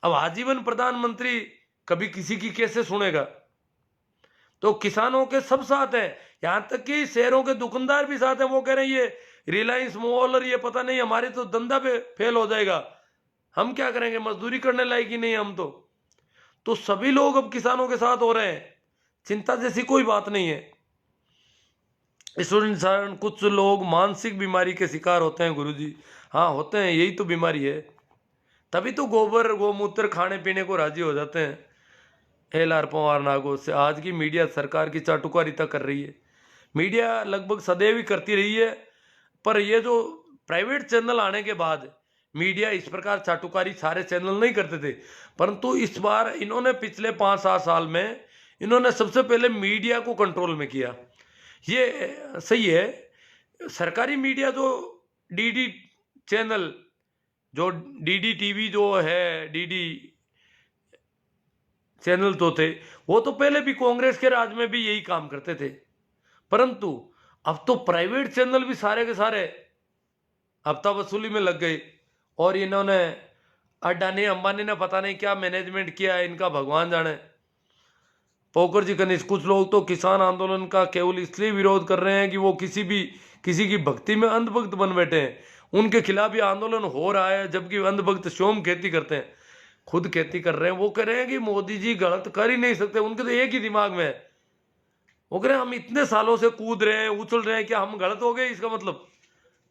Speaker 1: अब आजीवन प्रधानमंत्री कभी किसी की कैसे सुनेगा? तो किसानों के सब साथ हैं, यहां तक कि शहरों के दुकानदार भी साथ हैं। वो कह रहे हैं ये रिलायंस मॉल और ये पता नहीं हमारे तो धंधा पे फेल हो जाएगा, हम क्या करेंगे, मजदूरी करने लायक ही नहीं हम तो सभी लोग अब किसानों के साथ हो रहे हैं। चिंता जैसी कोई बात नहीं है। इंसान, कुछ लोग मानसिक बीमारी के शिकार होते हैं गुरुजी। हाँ होते हैं, यही तो बीमारी है, तभी तो गोबर गोमूत्र खाने पीने को राजी हो जाते हैं। LR पवार नागौर से, आज की मीडिया सरकार की चाटुकारिता कर रही है। मीडिया लगभग सदैव ही करती रही है, पर ये जो प्राइवेट चैनल आने के बाद मीडिया इस प्रकार चाटुकारी सारे चैनल नहीं करते थे, परंतु इस बार इन्होंने पिछले 5-7 साल में इन्होंने सबसे पहले मीडिया को कंट्रोल में किया। ये सही है। सरकारी मीडिया जो DD चैनल, जो DD TV जो है, DD चैनल तो थे, वो तो पहले भी कांग्रेस के राज में भी यही काम करते थे। परंतु अब तो प्राइवेट चैनल भी सारे के सारे हफ्ता वसूली में लग गए, और इन्होंने अडानी अंबानी ने पता नहीं क्या मैनेजमेंट किया है इनका, भगवान जाने। पोकर जी कनिष्ठ, कुछ लोग तो किसान आंदोलन का केवल इसलिए विरोध कर रहे हैं कि वो किसी की भक्ति में अंधभक्त बन बैठे हैं, उनके खिलाफ ये आंदोलन हो रहा है, जबकि अंधभक्त स्वयं खेती करते हैं, खुद खेती कर रहे हैं। वो कह रहे हैं कि मोदी जी गलत कर ही नहीं सकते, उनके तो एक ही दिमाग में है। वो कह रहे हैं हम इतने सालों से कूद रहे हैं, उछल रहे हैं, क्या हम गलत हो गए? इसका मतलब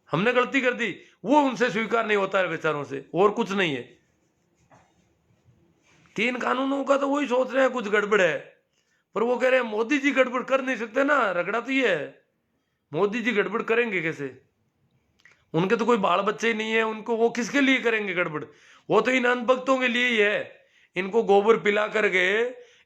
Speaker 1: हमने गलती कर दी, वो उनसे स्वीकार नहीं होता है बेचारों से, और कुछ नहीं है। 3 कानूनों का तो वही सोच रहे हैं कुछ गड़बड़ है, पर वो कह रहे हैं मोदी जी गड़बड़ कर नहीं सकते ना। रगड़ा तो ये है, मोदी जी गड़बड़ करेंगे कैसे? उनके तो कोई बाल बच्चे ही नहीं है, उनको वो किसके लिए करेंगे गड़बड़? वो तो इन अंधभक्तों के लिए ही है, इनको गोबर पिला करके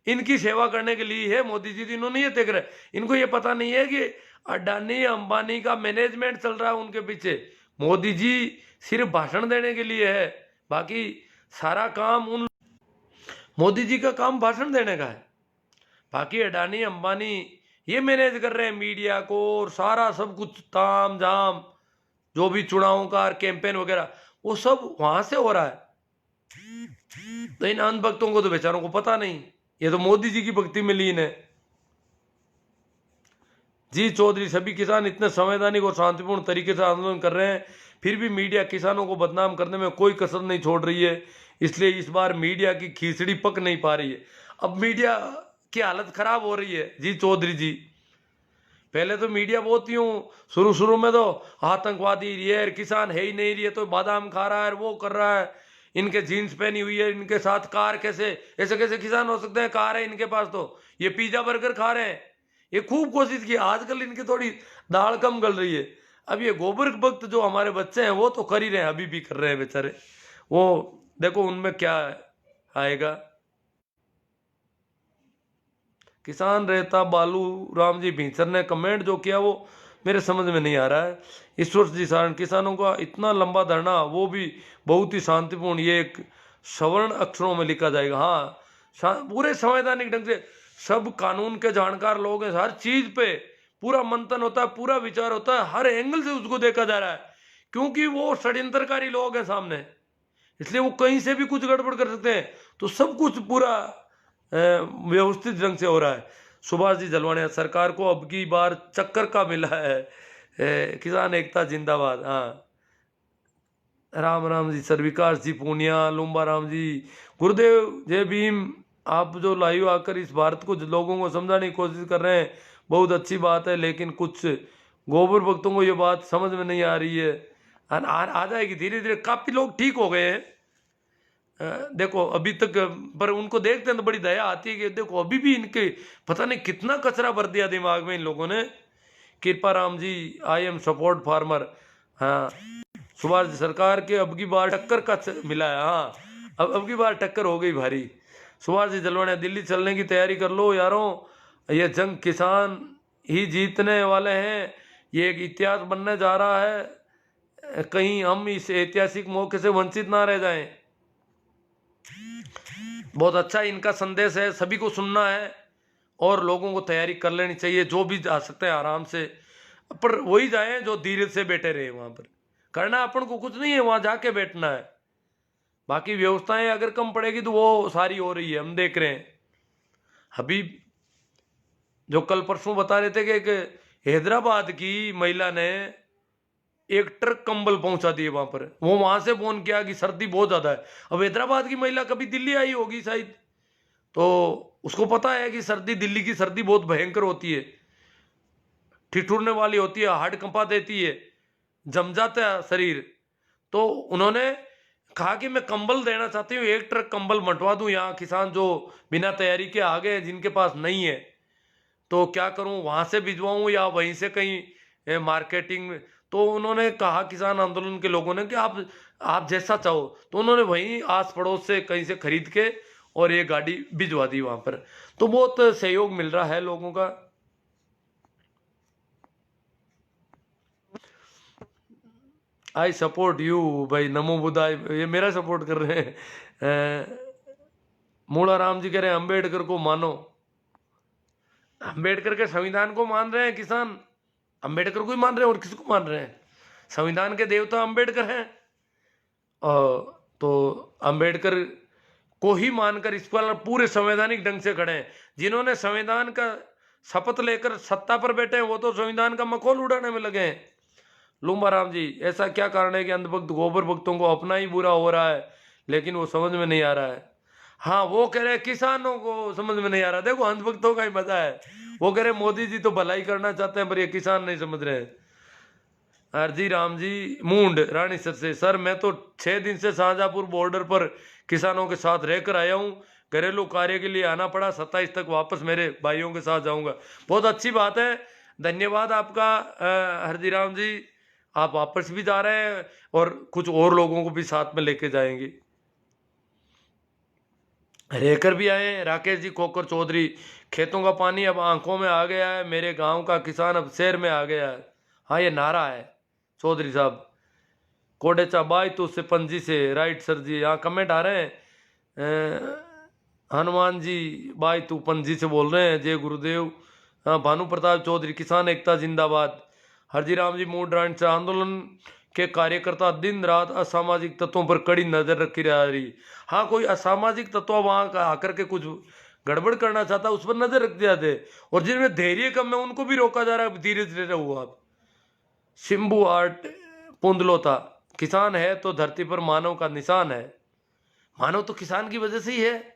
Speaker 1: इनकी सेवा करने के लिए है मोदी जी। तो इन्होंने ये देख रहे, इनको ये पता नहीं है कि अडानी अंबानी का मैनेजमेंट चल रहा है उनके पीछे। मोदी जी सिर्फ भाषण देने के लिए है, बाकी सारा काम उन मोदी जी का काम भाषण देने का है। बाकी अडानी अंबानी ये मैनेज कर रहे हैं मीडिया को, और सारा सब कुछ ताम झाम जो भी चुनावों का कैंपेन वगैरह वो सब वहां से हो रहा है। तो इन अंधभक्तों को तो बेचारों को पता नहीं, ये तो मोदी जी की भक्ति में लीन है। जी चौधरी, सभी किसान इतने संवैधानिक और शांतिपूर्ण तरीके से आंदोलन कर रहे हैं, फिर भी मीडिया किसानों को बदनाम करने में कोई कसर नहीं छोड़ रही है, इसलिए इस बार मीडिया की खिचड़ी पक नहीं पा रही है। अब मीडिया की हालत खराब हो रही है जी चौधरी जी। पहले तो मीडिया बहुत यूं शुरू में तो आतंकवादी, ये किसान है ही नहीं, ये तो बादाम खा रहा है, वो कर रहा है, इनके जीन्स पहनी हुई है, इनके साथ कार, कैसे ऐसे कैसे किसान हो सकते हैं, कार है इनके पास, तो ये पिज्जा बर्गर खा रहे हैं। ये खूब कोशिश की, आजकल इनकी थोड़ी दाल कम गल रही है। अब ये गोबर भक्त जो हमारे बच्चे हैं वो तो कर ही रहे हैं, अभी भी कर रहे हैं बेचारे, वो देखो उनमें क्या आएगा। किसान रहता बालू राम जी भींसर ने कमेंट जो किया वो मेरे समझ में नहीं आ रहा है। ईश्वर जी सारण, किसानों का इतना लंबा धरना, वो भी बहुत ही शांतिपूर्ण, ये एक सवर्ण अक्षरों में लिखा जाएगा। हाँ, पूरे संवैधानिक ढंग से सब कानून के जानकार लोग हैं, हर चीज पे पूरा मंथन होता है, पूरा विचार होता है, हर एंगल से उसको देखा जा रहा है, क्योंकि वो षड्यंत्रकारी लोग हैं सामने, इसलिए वो कहीं से भी कुछ गड़बड़ कर सकते हैं। तो सब कुछ पूरा व्यवस्थित ढंग से हो रहा है। सुभाष जी जलवानिया, सरकार को अब की बार चक्कर का मिला है, किसान एकता जिंदाबाद। हाँ, राम राम जी, सर विकास जी पूनिया, लुम्बा राम जी, गुरुदेव जय भीम। आप जो लाइव आकर इस भारत को लोगों को समझाने की कोशिश कर रहे हैं बहुत अच्छी बात है, लेकिन कुछ गोबर भक्तों को ये बात समझ में नहीं आ रही है। आ जाएगी धीरे धीरे, काफी लोग ठीक हो गए हैं। देखो अभी तक, पर उनको देखते हैं तो बड़ी दया आती है कि देखो अभी भी इनके पता नहीं कितना कचरा भर दिया दिमाग में इन लोगों ने। कृपा Ram ji, I am support farmer. हाँ, सुभाष जी, सरकार के अब की बार टक्कर का मिला है। हाँ, अब की बार टक्कर हो गई भारी। सुभाष जी जलवाने, दिल्ली चलने की तैयारी कर लो यारों, ये जंग किसान ही जीतने वाले हैं, ये एक इतिहास बनने जा रहा है, कहीं हम इस ऐतिहासिक मौके से वंचित ना रह जाएं। बहुत अच्छा इनका संदेश है, सभी को सुनना है और लोगों को तैयारी कर लेनी चाहिए, जो भी जा सकते हैं आराम से, पर वही जाए जो धीरे से बैठे रहे। वहां पर करना अपन को कुछ नहीं है, वहां जाके बैठना है। बाकी व्यवस्थाएं अगर कम पड़ेगी तो वो सारी हो रही है, हम देख रहे हैं। अभी जो कल परसों बता रहे थे कि एक हैदराबाद की महिला ने एक ट्रक कंबल पहुंचा दिए वहां पर, वो वहां से फोन किया कि सर्दी बहुत ज्यादा है। अब हैदराबाद की महिला कभी दिल्ली आई होगी शायद, तो उसको पता है कि सर्दी, दिल्ली की सर्दी बहुत भयंकर होती है, ठिठुरने वाली होती है, हार्ट कंपा देती है, जम जाता है शरीर। तो उन्होंने कहा कि मैं कंबल देना चाहती हूँ, एक ट्रक कंबल मंटवा दूं यहाँ किसान जो बिना तैयारी के आ गए, जिनके पास नहीं है, तो क्या करूं, वहां से भिजवाऊं या वहीं से कहीं मार्केटिंग में। तो उन्होंने कहा किसान आंदोलन के लोगों ने कि आप जैसा चाहो, तो उन्होंने वहीं आस पड़ोस से कहीं से खरीद के और ये गाड़ी भिजवा दी वहां पर। तो बहुत सहयोग मिल रहा है लोगों का। आई सपोर्ट यू भाई, नमो बुद्धाय, ये मेरा सपोर्ट कर रहे हैं। मूला राम जी कह रहे हैं अम्बेडकर को मानो। अंबेडकर के संविधान को मान रहे हैं किसान, अंबेडकर को ही मान रहे हैं और किसको मान रहे हैं? संविधान के देवता अंबेडकर हैं। तो अंबेडकर को ही मानकर इस पर पूरे संवैधानिक ढंग से खड़े हैं। जिन्होंने संविधान का शपथ लेकर सत्ता पर बैठे हैं वो तो संविधान का मखौल उड़ाने में लगे हैं। लूंबा राम जी, ऐसा क्या कारण है कि अंधभक्त गोबर भक्तों को अपना ही बुरा हो रहा है, लेकिन वो समझ में नहीं आ रहा है? हाँ, वो कह रहे हैं किसानों को समझ में नहीं आ रहा। देखो अंधभक्तों का ही मजा है। वो कह रहे मोदी जी तो भलाई करना चाहते हैं पर ये किसान नहीं समझ रहे हैं। हरजी राम जी मूंड रानीसर से, सर मैं तो 6 दिन से शाहजहांपुर बॉर्डर पर किसानों के साथ रहकर आया हूँ। घरेलू कार्य के लिए आना पड़ा। 27 तक वापस मेरे भाइयों के साथ जाऊंगा। बहुत अच्छी बात है, धन्यवाद आपका हरजी राम जी। आप वापस भी जा रहे हैं और कुछ और लोगों को भी साथ में लेके जाएंगे। रहकर भी आए हैं राकेश जी खोकर चौधरी, खेतों का पानी अब आंखों में आ गया है, मेरे गांव का किसान अब शहर में आ गया है। हाँ, ये नारा है चौधरी साहब। कोडेचा बाई तो उससे पंजी से, राइट सर जी। यहाँ कमेंट आ रहे हैं हनुमान जी बाई तू पंजी से बोल रहे हैं, जय गुरुदेव। हाँ, भानु प्रताप चौधरी किसान एकता जिंदाबाद। हरजी राम जी मूड राइट से, आंदोलन के कार्यकर्ता दिन रात असामाजिक तत्वों पर कड़ी नजर रखी जा रही। हाँ, कोई असामाजिक तत्व वहां का आकर के कुछ गड़बड़ करना चाहता उस पर नजर रख दिया जाते, और जिनमें धैर्य कम है उनको भी रोका जा रहा है। धीरे धीरे रहो आप। शिम्बू आर्ट पुंदलोता, किसान है तो धरती पर मानव का निशान है। मानव तो किसान की वजह से ही है।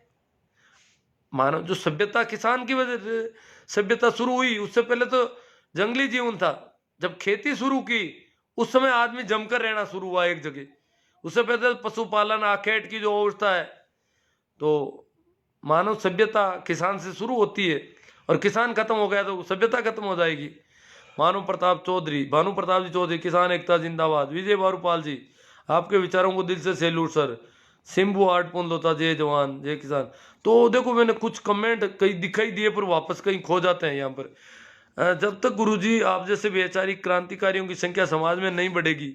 Speaker 1: मानव जो सभ्यता किसान की वजह से सभ्यता शुरू हुई। उससे पहले तो जंगली जीवन था। जब खेती शुरू की उस समय आदमी जमकर रहना शुरू हुआ एक जगह। उससे पहले पशुपालन आखेट की जो अवस्था है। तो मानव सभ्यता किसान से शुरू होती है, और किसान खत्म हो गया तो सभ्यता खत्म हो जाएगी। भानु प्रताप चौधरी, भानु प्रताप जी चौधरी, किसान एकता जिंदाबाद। विजय बारूपाल जी, आपके विचारों को दिल से सैल्यूट सर। सिंबू आर्ट पुंदलोता, जय जवान जय किसान। तो देखो मैंने कुछ कमेंट कहीं दिखाई दिए पर वापस कहीं खो जाते हैं यहाँ पर। जब तक गुरुजी आप जैसे वैचारिक क्रांतिकारियों की संख्या समाज में नहीं बढ़ेगी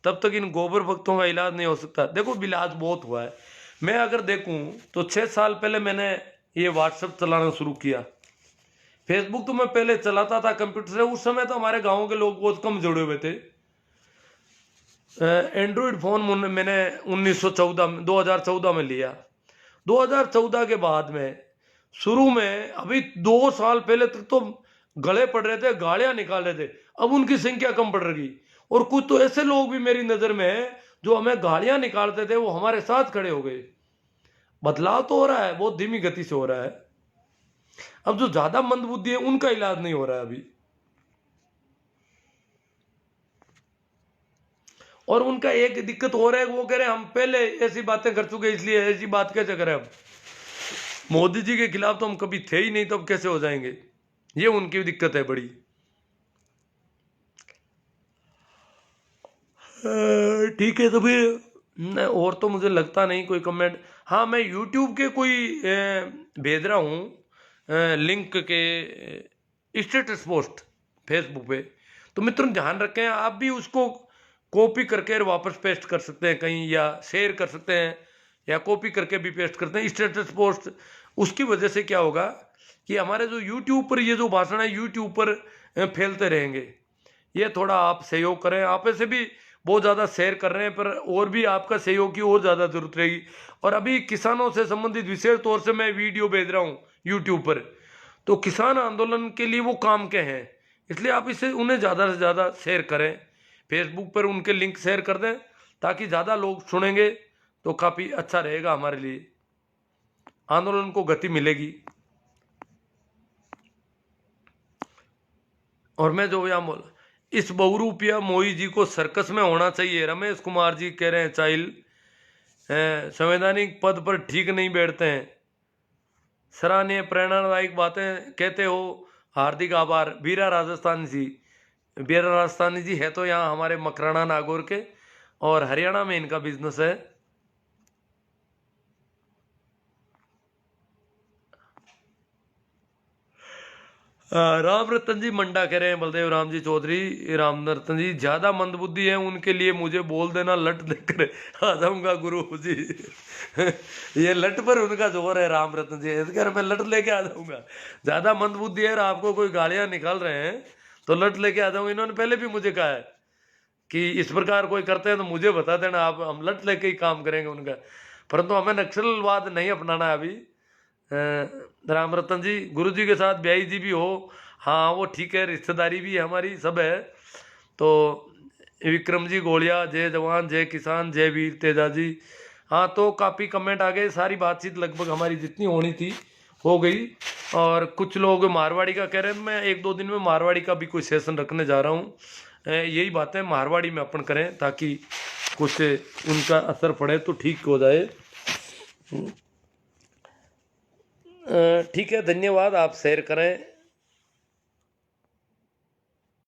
Speaker 1: तब तक इन गोबर भक्तों का इलाज नहीं हो सकता। देखो इलाज बहुत हुआ है। मैं अगर देखूं तो 6 साल पहले मैंने ये व्हाट्सएप चलाना शुरू किया। फेसबुक तो मैं पहले चलाता था कंप्यूटर से। उस समय तो हमारे गांव के लोग बहुत कम जुड़े हुए थे। एंड्रॉइड फोन मैंने 2014 में लिया। 2014 के बाद में शुरू में अभी 2 साल पहले तक तो गले पड़ रहे थे, गालियां निकाल रहे थे। अब उनकी संख्या कम पड़ रही, और कुछ तो ऐसे लोग भी मेरी नजर में है जो हमें गालियां निकालते थे वो हमारे साथ खड़े हो गए। बदलाव तो हो रहा है, बहुत धीमी गति से हो रहा है। अब जो ज्यादा मंदबुद्धि है उनका इलाज नहीं हो रहा है अभी, और उनका एक दिक्कत हो रहा है। वो कह रहे हैं हम पहले ऐसी बातें कर चुके इसलिए ऐसी बात कैसे करें। अब मोदी जी के खिलाफ तो हम कभी थे ही नहीं, तो अब कैसे हो जाएंगे। ये उनकी दिक्कत है बड़ी। ठीक है, तो फिर और तो मुझे लगता नहीं कोई कमेंट। हाँ, मैं यूट्यूब के कोई भेज रहा हूँ लिंक के स्टेटस पोस्ट फेसबुक पे। तो मित्रों ध्यान रखें, आप भी उसको कॉपी करके वापस पेस्ट कर सकते हैं कहीं, या शेयर कर सकते हैं, या कॉपी करके भी पेस्ट करते हैं स्टेटस पोस्ट। उसकी वजह से क्या होगा कि हमारे जो यूट्यूब पर ये जो भाषण है यूट्यूब पर फैलते रहेंगे। ये थोड़ा आप सहयोग करें। आप ऐसे भी बहुत ज़्यादा शेयर कर रहे हैं, पर और भी आपका सहयोग की और ज़्यादा जरूरत रहेगी। और अभी किसानों से संबंधित विशेष तौर से मैं वीडियो भेज रहा हूँ यूट्यूब पर। तो किसान आंदोलन के लिए वो काम के हैं, इसलिए आप इसे उन्हें ज़्यादा से ज़्यादा शेयर करें। फेसबुक पर उनके लिंक शेयर कर दें ताकि ज़्यादा लोग सुनेंगे, तो काफ़ी अच्छा रहेगा हमारे लिए, आंदोलन को गति मिलेगी। और मैं जो यहाँ बोला, इस बहुरूपिया मोई जी को सर्कस में होना चाहिए। रमेश कुमार जी कह रहे हैं चाइल संवैधानिक पद पर ठीक नहीं बैठते हैं। सराहनीय प्रेरणादायक बातें कहते हो, हार्दिक आभार। बीरा राजस्थानी जी, बीरा राजस्थानी जी है तो यहाँ हमारे मकराना नागौर के, और हरियाणा में इनका बिजनेस है। राम रतन जी मंडा कह रहे हैं बलदेव राम जी चौधरी, राम रतन जी ज़्यादा मंदबुद्धि है उनके लिए मुझे बोल देना, लट देकर आ जाऊंगा गुरु जी। ये लट पर उनका जोर है राम रतन जी, इस घर मैं लट लेके आ जाऊंगा। ज़्यादा मंदबुद्धि है, आपको कोई गालियां निकाल रहे हैं तो लट लेके आ जाऊंगा। इन्होंने पहले भी मुझे कहा है कि इस प्रकार कोई करते हैं तो मुझे बता देना, आप हम लट लेके ही काम करेंगे उनका। परंतु हमें नक्सलवाद नहीं अपनाना है अभी। राम रतन जी, गुरु जी के साथ ब्याई जी भी हो, हाँ वो ठीक है, रिश्तेदारी भी हमारी सब है। तो विक्रम जी गोलिया, जय जवान जय किसान जय वीर तेजा जी। हाँ तो काफ़ी कमेंट आ गए, सारी बातचीत लगभग हमारी जितनी होनी थी हो गई। और कुछ लोग मारवाड़ी का कह रहे हैं, मैं 1-2 दिन में मारवाड़ी का भी कोई सेशन रखने जा रहा हूँ। यही बातें मारवाड़ी में अपन करें ताकि कुछ उनका असर पड़े तो ठीक हो जाए। ठीक है, धन्यवाद, आप शेयर करें।